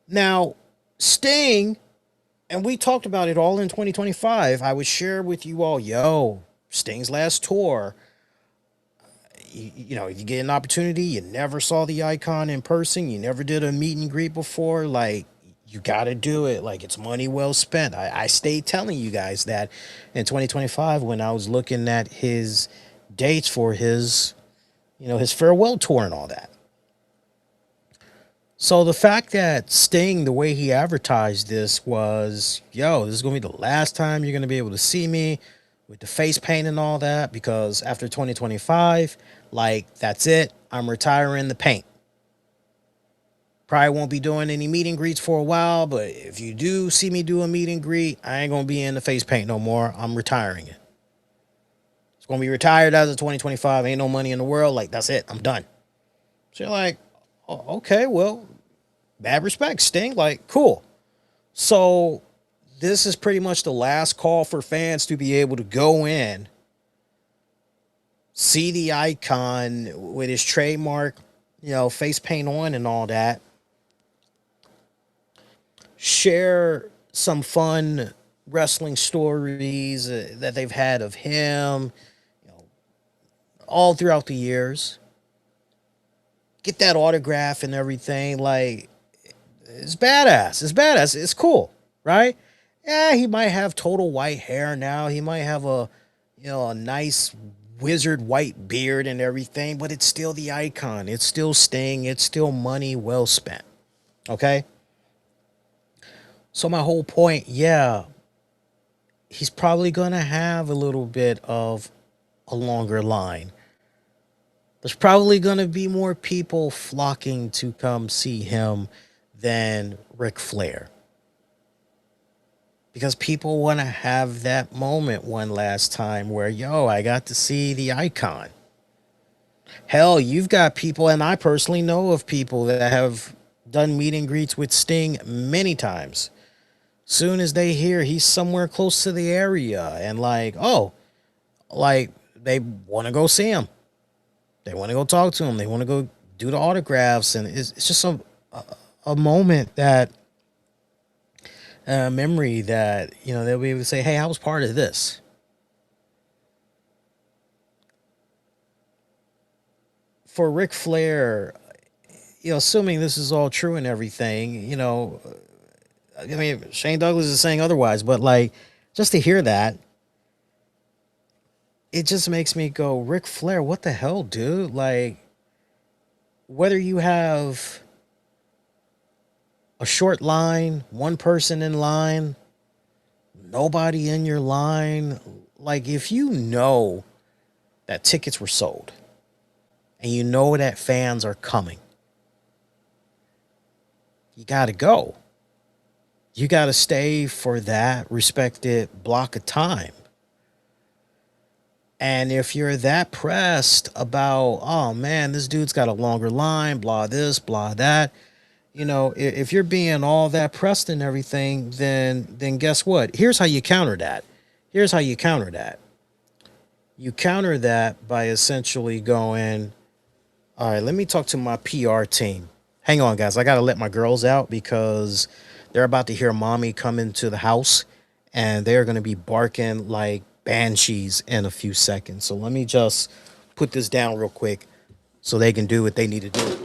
Now, Sting, and we talked about it all in 2025. I would share with you all, Sting's last tour. If you get an opportunity, you never saw the icon in person, you never did a meet and greet before, like, you got to do it. Like, it's money well spent. I stayed telling you guys that in 2025 when I was looking at his dates for his farewell tour and all that. So the fact that Sting, the way he advertised this was, this is going to be the last time you're going to be able to see me with the face paint and all that, because after 2025, like, that's it. I'm retiring the paint. Probably won't be doing any meet and greets for a while, but if you do see me do a meet and greet, I ain't going to be in the face paint no more. I'm retiring it. It's going to be retired as of 2025. Ain't no money in the world. Like, that's it. I'm done. So you're like, oh, okay, well, bad respect, Sting. Like, cool. So this is pretty much the last call for fans to be able to go in, see the icon with his trademark, face paint on and all that, share some fun wrestling stories that they've had of him, all throughout the years. Get that autograph and everything. Like, it's badass. It's badass. It's cool, right? Yeah, he might have total white hair now. He might have a nice wizard white beard and everything, but it's still the icon. It's still Sting. It's still money well spent. Okay? So my whole point, he's probably going to have a little bit of a longer line. There's probably going to be more people flocking to come see him than Ric Flair. Because people want to have that moment one last time where, I got to see the icon. Hell, you've got people, and I personally know of people that have done meet and greets with Sting many times. Soon as they hear he's somewhere close to the area and they want to go see him. They want to go talk to him. They want to go do the autographs. And it's just a moment that, a memory that, they'll be able to say, hey, I was part of this. For Ric Flair, assuming this is all true and everything, Shane Douglas is saying otherwise, but just to hear that, it just makes me go, Ric Flair, what the hell, dude? Like, whether you have a short line, one person in line, nobody in your line, like, if you know that tickets were sold and you know that fans are coming, you got to go. You got to stay for that respected block of time. And if you're that pressed about, oh man, this dude's got a longer line, blah this, blah that, if you're being all that pressed and everything, then guess what? Here's how you counter that. You counter that by essentially going, all right, let me talk to my PR team. Hang on, guys. I got to let my girls out because they're about to hear mommy come into the house and they're going to be barking like banshees in a few seconds. So let me just put this down real quick so they can do what they need to do.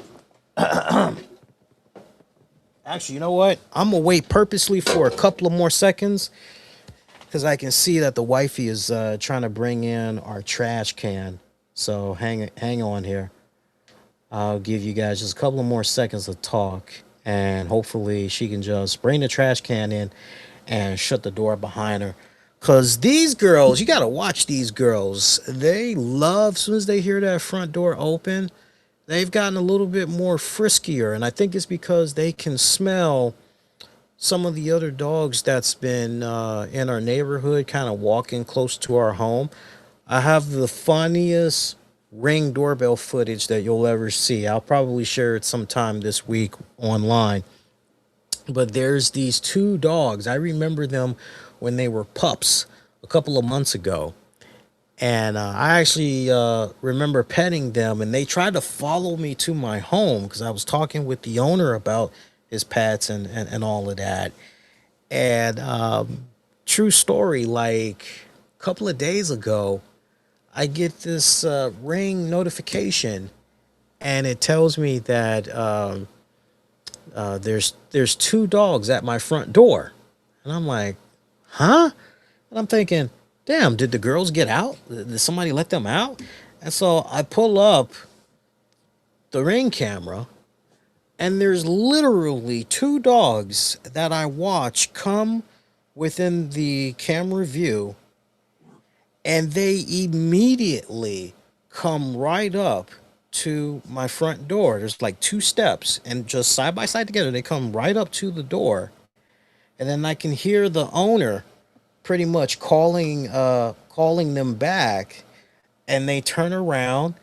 Actually, you know what? I'm going to wait purposely for a couple of more seconds because I can see that the wifey is trying to bring in our trash can. So hang on here. I'll give you guys just a couple of more seconds to talk, and hopefully she can just bring the trash can in and shut the door behind her. Because these girls, you got to watch these girls. They love, as soon as they hear that front door open, they've gotten a little bit more friskier, and I think it's because they can smell some of the other dogs that's been in our neighborhood kind of walking close to our home. I have the funniest ring doorbell footage that you'll ever see. I'll probably share it sometime this week online. But there's these two dogs. I remember them when they were pups a couple of months ago. And I actually remember petting them, and they tried to follow me to my home because I was talking with the owner about his pets and all of that. And true story, like a couple of days ago, I get this ring notification, and it tells me that there's two dogs at my front door, and I'm like, huh? And I'm thinking, damn, did the girls get out? Did somebody let them out? And so I pull up the ring camera, and there's literally two dogs that I watch come within the camera view, and they immediately come right up to my front door. There's like two steps, and just side by side together, they come right up to the door. And then I can hear the owner pretty much calling them back, and they turn around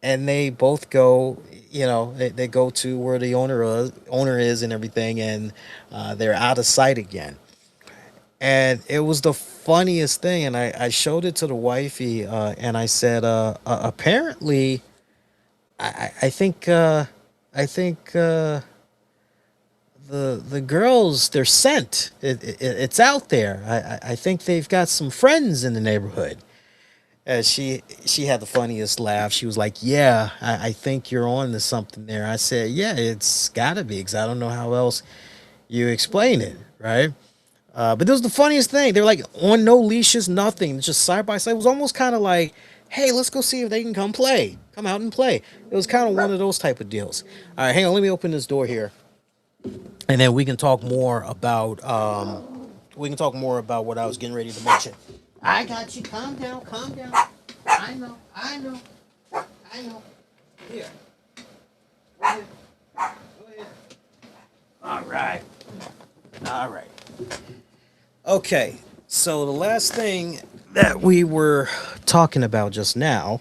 and they both go, they go to where the owner is and everything, and they're out of sight again. And it was the funniest thing, and I showed it to the wifey, and I said, apparently, I think the girls, they're sent. It's out there. I think they've got some friends in the neighborhood. She had the funniest laugh. She was like, "Yeah, I think you're on to something there." I said, "Yeah, it's gotta be, because I don't know how else you explain it, right?" But this was the funniest thing. They were like on no leashes, nothing, just side by side. It was almost kind of like, "Hey, let's go see if they can come out and play." It was kind of one of those type of deals. All right, hang on. Let me open this door here, and then we can talk more about what I was getting ready to mention. I got you. Calm down. Calm down. I know. I know. I know. Here. Go ahead. Go ahead. All right. All right. Okay. So the last thing that we were talking about just now,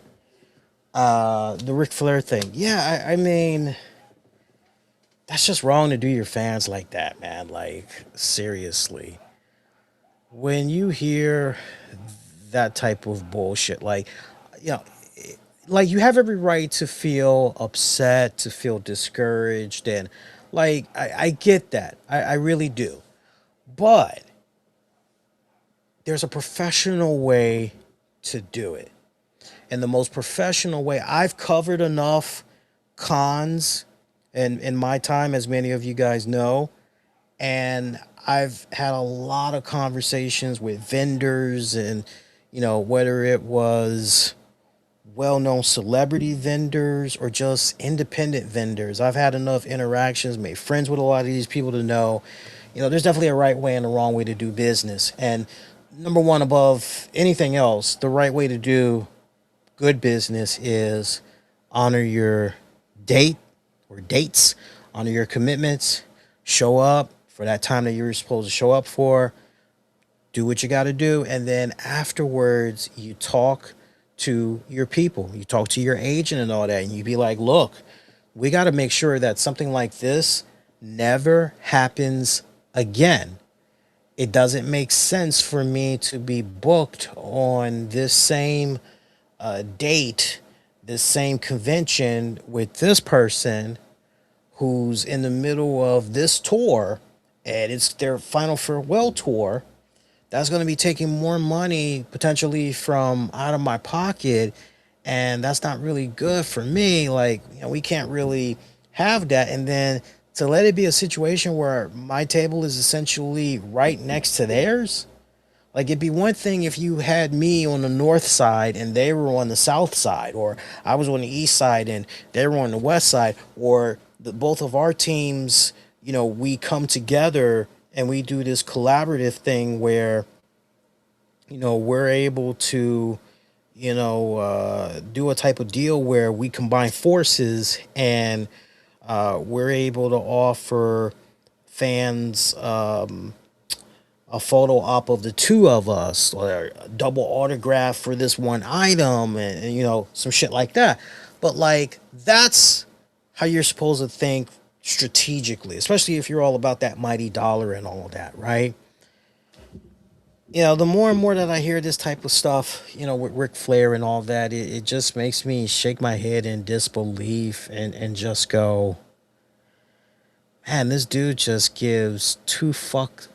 the Ric Flair thing. Yeah, I mean, that's just wrong to do your fans like that, man. Like, seriously. When you hear that type of bullshit, like, you know, like, you have every right to feel upset, to feel discouraged, and like, I get that. I really do. But there's a professional way to do it. And the most professional way, I've covered enough cons and in my time, as many of you guys know, and I've had a lot of conversations with vendors, and whether it was well-known celebrity vendors or just independent vendors. I've had enough interactions, made friends with a lot of these people to know, there's definitely a right way and a wrong way to do business. And number one, above anything else, the right way to do good business is honor your date or dates, honor your commitments, show up for that time that you're supposed to show up for, do what you got to do, and then afterwards you talk to your people, you talk to your agent and all that, and you be like, look, we got to make sure that something like this never happens again. It doesn't make sense for me to be booked on this same date, this same convention with this person who's in the middle of this tour, and it's their final farewell tour. That's going to be taking more money potentially from out of my pocket, and that's not really good for me. Like, we can't really have that. And then to let it be a situation where my table is essentially right next to theirs. Like, it'd be one thing if you had me on the north side and they were on the south side, or I was on the east side and they were on the west side, or both of our teams, we come together and we do this collaborative thing where, we're able to, do a type of deal where we combine forces and we're able to offer fans a photo op of the two of us, or a double autograph for this one item, and some shit like that. But like, that's how you're supposed to think strategically, especially if you're all about that mighty dollar and all of that, right? The more and more that I hear this type of stuff, with Ric Flair and all that, it just makes me shake my head in disbelief and just go, man, this dude just gives two fucks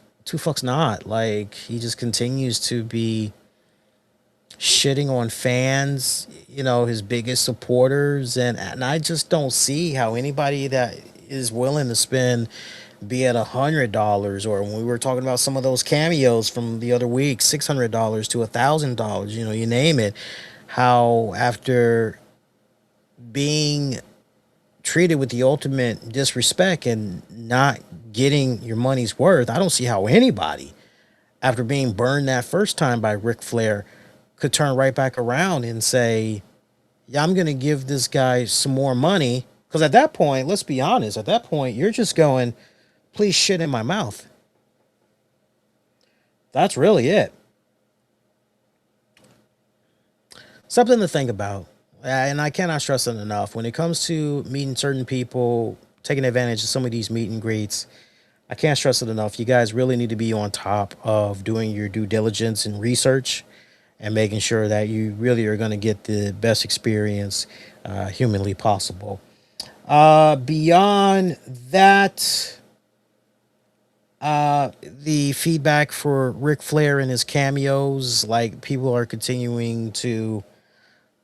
not. Like, he just continues to be shitting on fans, his biggest supporters, and I just don't see how anybody that is willing to spend, be it $100, or when we were talking about some of those cameos from the other week, $600 to $1,000, you name it, how after being treated with the ultimate disrespect and not getting your money's worth, I don't see how anybody, after being burned that first time by Ric Flair, could turn right back around and say, yeah, I'm going to give this guy some more money. Because at that point, let's be honest, at that point, you're just going, please shit in my mouth. That's really it. Something to think about. And I cannot stress it enough. When it comes to meeting certain people, taking advantage of some of these meet and greets, I can't stress it enough. You guys really need to be on top of doing your due diligence and research, and making sure that you really are going to get the best experience humanly possible. Beyond that, the feedback for Ric Flair and his cameos, like, people are continuing to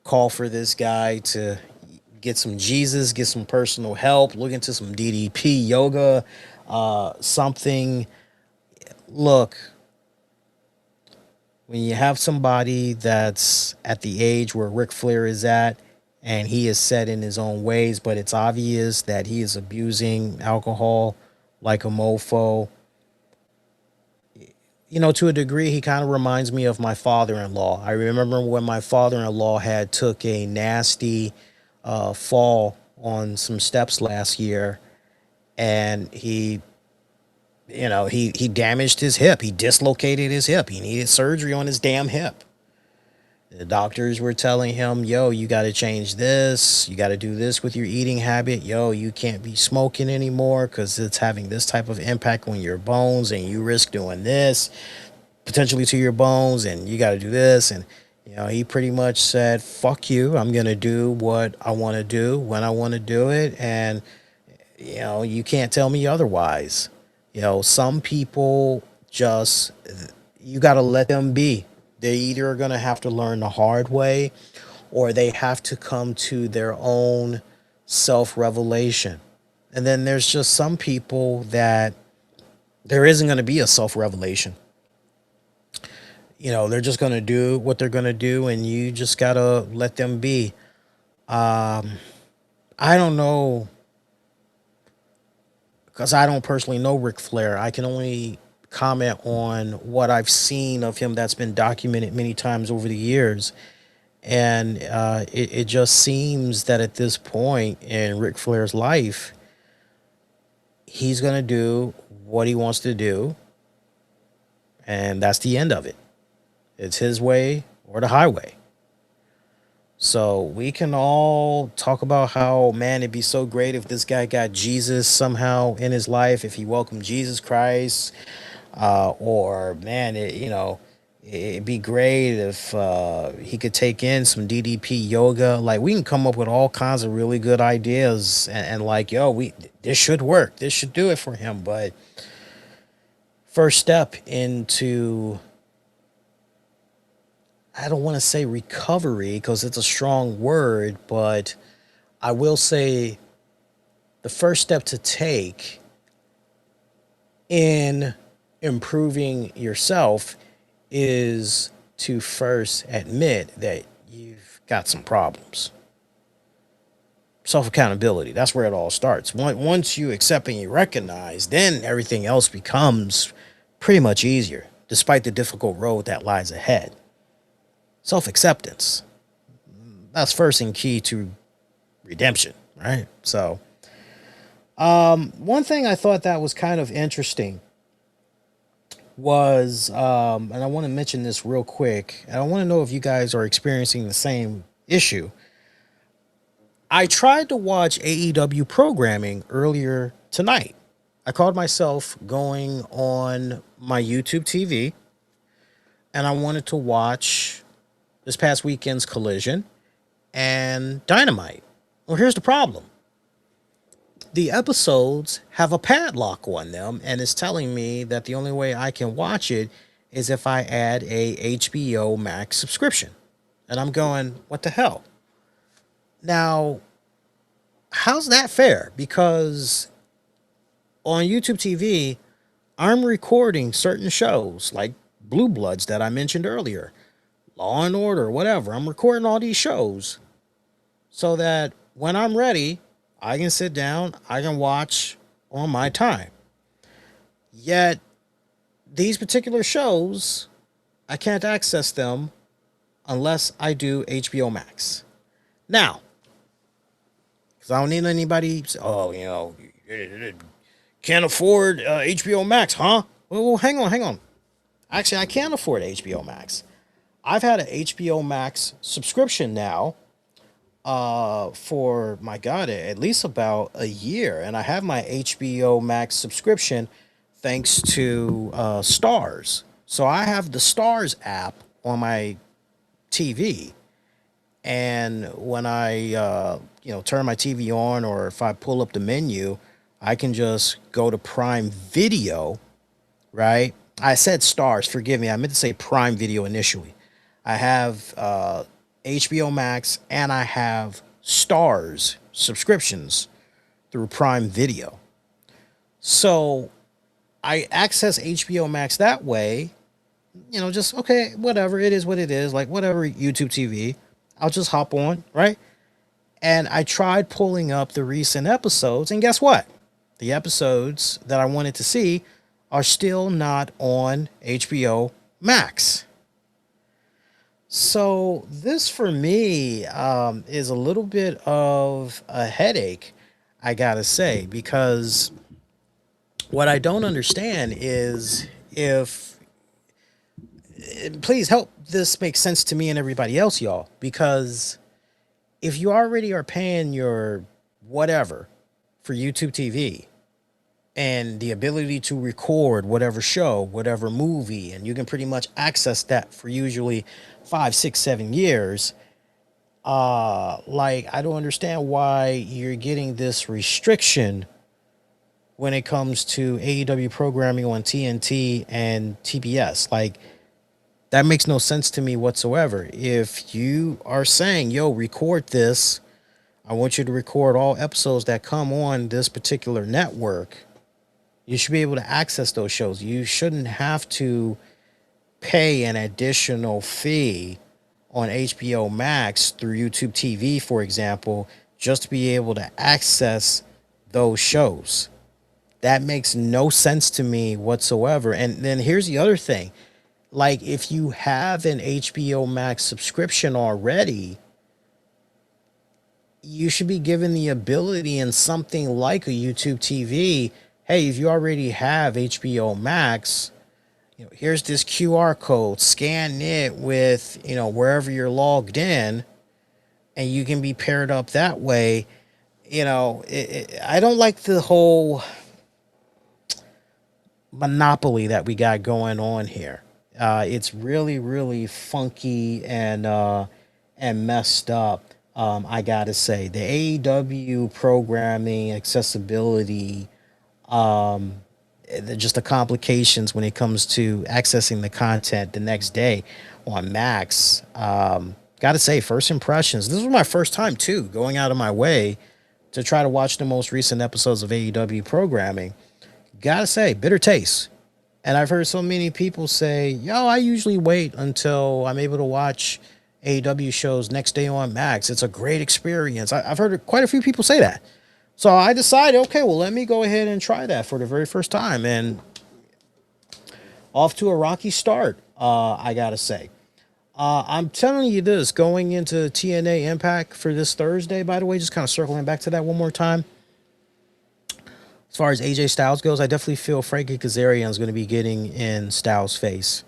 call for this guy to get some Jesus, get some personal help, look into some DDP yoga, something. Look, when you have somebody that's at the age where Ric Flair is at, and he is set in his own ways, but it's obvious that he is abusing alcohol like a mofo, to a degree, he kind of reminds me of my father-in-law. I remember when my father-in-law had took a nasty fall on some steps last year, and he damaged his hip. He dislocated his hip. He needed surgery on his damn hip. The doctors were telling him, yo, you got to change this. You got to do this with your eating habit. Yo, you can't be smoking anymore because it's having this type of impact on your bones, and you risk doing this potentially to your bones, and you got to do this. And, he pretty much said, fuck you. I'm going to do what I want to do when I want to do it. And, you can't tell me otherwise. Some people just, you got to let them be. They either are going to have to learn the hard way, or they have to come to their own self-revelation. And then there's just some people that there isn't going to be a self-revelation. They're just going to do what they're going to do, and you just got to let them be. I don't know, because I don't personally know Ric Flair. I can only comment on what I've seen of him that's been documented many times over the years. And it just seems that at this point in Ric Flair's life, he's going to do what he wants to do. And that's the end of it. It's his way or the highway. So we can all talk about how, man, it'd be so great if this guy got Jesus somehow in his life, if he welcomed Jesus Christ. Or, man, it'd be great if he could take in some DDP yoga. Like, we can come up with all kinds of really good ideas, and like, yo, this should work. This should do it for him. But first step into, I don't want to say recovery because it's a strong word, but I will say the first step to take in improving yourself is to first admit that you've got some problems. Self-accountability, that's where it all starts. Once you accept and you recognize, then everything else becomes pretty much easier, despite the difficult road that lies ahead. Self-acceptance. that's first and key to redemption, right? So, one thing I thought that was kind of interesting was, and I want to mention this real quick, and I want to know if you guys are experiencing the same issue. I tried to watch AEW programming earlier tonight. I called myself going on my YouTube TV, and I wanted to watch this past weekend's Collision and Dynamite. Well, here's the problem. The episodes have a padlock on them, and it's telling me that the only way I can watch it is if I add a HBO Max subscription. And I'm going, what the hell? Now, how's that fair? Because on YouTube TV, I'm recording certain shows like Blue Bloods that I mentioned earlier, Law and Order, whatever. I'm recording all these shows so that when I'm ready, I can sit down, I can watch on my time. Yet, these particular shows, I can't access them unless I do HBO Max. Now, because I don't need anybody, can't afford HBO Max, huh? Well, hang on. Actually, I can afford HBO Max. I've had an HBO Max subscription now for, my God, at least about a year. And I have my HBO Max subscription thanks to Stars. So I have the Stars app on my TV. And when I, turn my TV on, or if I pull up the menu, I can just go to Prime Video, right? I said Stars, forgive me. I meant to say Prime Video initially. I have HBO Max and I have Stars subscriptions through Prime Video. So I access HBO Max that way, just, okay, whatever, it is what it is, like whatever YouTube TV, I'll just hop on, right? And I tried pulling up the recent episodes, and guess what? The episodes that I wanted to see are still not on HBO Max. So this for me is a little bit of a headache, I gotta say, because what I don't understand is, please help this make sense to me and everybody else, y'all, because if you already are paying your whatever for YouTube TV and the ability to record whatever show, whatever movie, and you can pretty much access that for usually 5, 6, 7 years, I don't understand why you're getting this restriction when it comes to AEW programming on TNT and TBS. Like, that makes no sense to me whatsoever. If you are saying, yo, record this, I want you to record all episodes that come on this particular network, you should be able to access those shows. You shouldn't have to pay an additional fee on HBO Max through YouTube TV, for example, just to be able to access those shows. That makes no sense to me whatsoever. And then here's the other thing. Like, if you have an HBO Max subscription already, you should be given the ability in something like a YouTube TV. Hey, if you already have HBO Max, here's this QR code, scan it with, wherever you're logged in, and you can be paired up that way. I don't like the whole monopoly that we got going on here. It's really, really funky and messed up. I gotta say, the AEW programming accessibility, just the complications when it comes to accessing the content the next day on Max. Gotta say, first impressions. This was my first time too, going out of my way to try to watch the most recent episodes of AEW programming. Gotta say, bitter taste. And I've heard so many people say, I usually wait until I'm able to watch AEW shows next day on Max. It's a great experience. I've heard quite a few people say that. So I decided, okay, well, let me go ahead and try that for the very first time. And off to a rocky start, I got to say. I'm telling you this, going into TNA Impact for this Thursday, by the way, just kind of circling back to that one more time. As far as AJ Styles goes, I definitely feel Frankie Kazarian is going to be getting in Styles' face.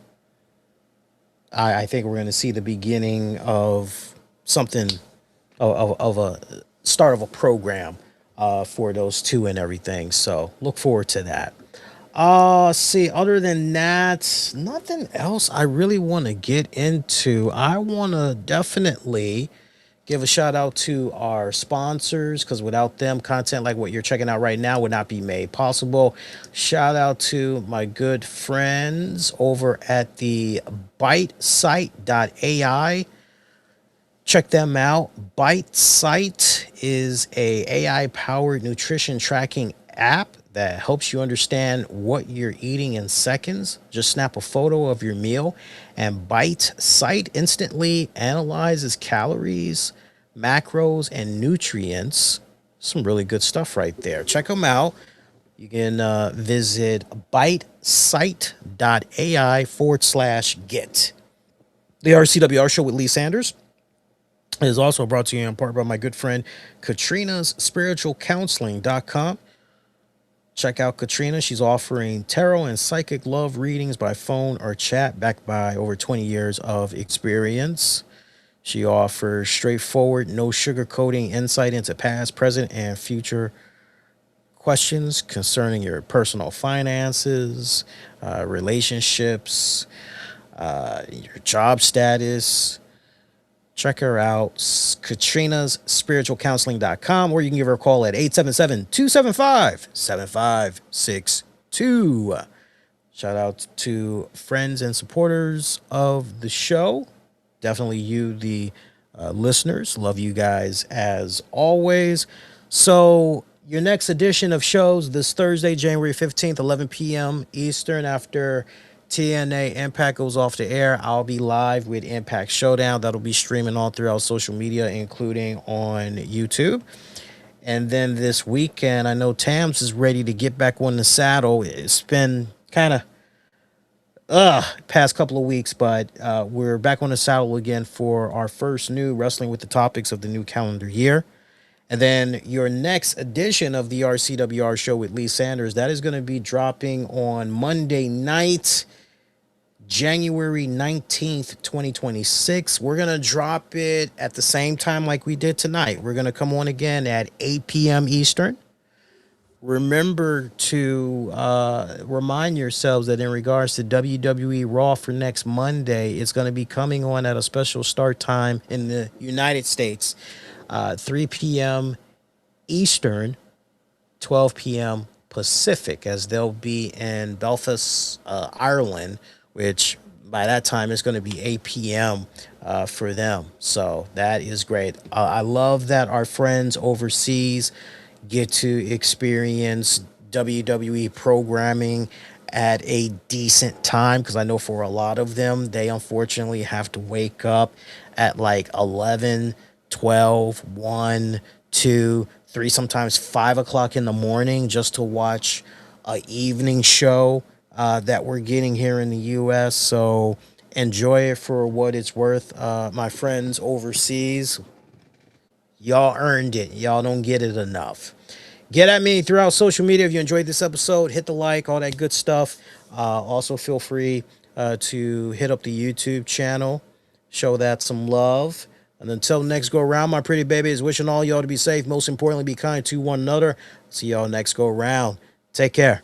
I think we're going to see the beginning of something, of a start of a program for those two and everything. So look forward to that. See, other than that, nothing else I really want to get into. I want to definitely give a shout out to our sponsors, because without them, content like what you're checking out right now would not be made possible. Shout out to my good friends over at the BiteSite.ai. Check them out. BiteSite is a AI powered nutrition tracking app that helps you understand what you're eating in seconds. Just snap a photo of your meal, and BiteSite instantly analyzes calories, macros, and nutrients. Some really good stuff right there. Check them out. You can visit bitesite.ai/get. The RCWR show with Lee Sanders is also brought to you in part by my good friend Katrina's Spiritual Counseling.com. Check out Katrina. She's offering tarot and psychic love readings by phone or chat, backed by over 20 years of experience. She offers straightforward, no sugarcoating insight into past, present, and future questions concerning your personal finances, relationships, your job status. Check her out, Katrina's Spiritual Counseling.com, or you can give her a call at 877-275-7562. Shout out to friends and supporters of the show. Definitely you, the listeners. Love you guys as always. So your next edition of shows this Thursday, January 15th, 11 p.m. Eastern, after TNA Impact goes off the air, I'll be live with Impact Showdown. That'll be streaming all throughout social media, including on YouTube. And then this weekend, I know Tams is ready to get back on the saddle. It's been kind of past couple of weeks, but we're back on the saddle again for our first new Wrestling with the Topics of the new calendar year. And then your next edition of the RCWR show with Lee Sanders, that is going to be dropping on Monday night, January 19th, 2026. We're going to drop it at the same time like we did tonight. We're going to come on again at 8 p.m. Eastern. Remember to remind yourselves that in regards to WWE RAW for next Monday, it's going to be coming on at a special start time in the United States, 3 p.m. Eastern, 12 p.m. Pacific, as they'll be in Belfast, Ireland, which by that time is going to be 8 p.m. For them. So that is great. I love that our friends overseas get to experience WWE programming at a decent time, because I know for a lot of them, they unfortunately have to wake up at like 11, 12, 1, 2, 3, sometimes 5 o'clock in the morning just to watch an evening show that we're getting here in the U.S. So enjoy it for what it's worth. My friends overseas, y'all earned it. Y'all don't get it enough. Get at me throughout social media if you enjoyed this episode. Hit the like, all that good stuff. Also feel free to hit up the YouTube channel. Show that some love. And until next go around, my pretty babies, wishing all y'all to be safe. Most importantly, be kind to one another. See y'all next go around. Take care.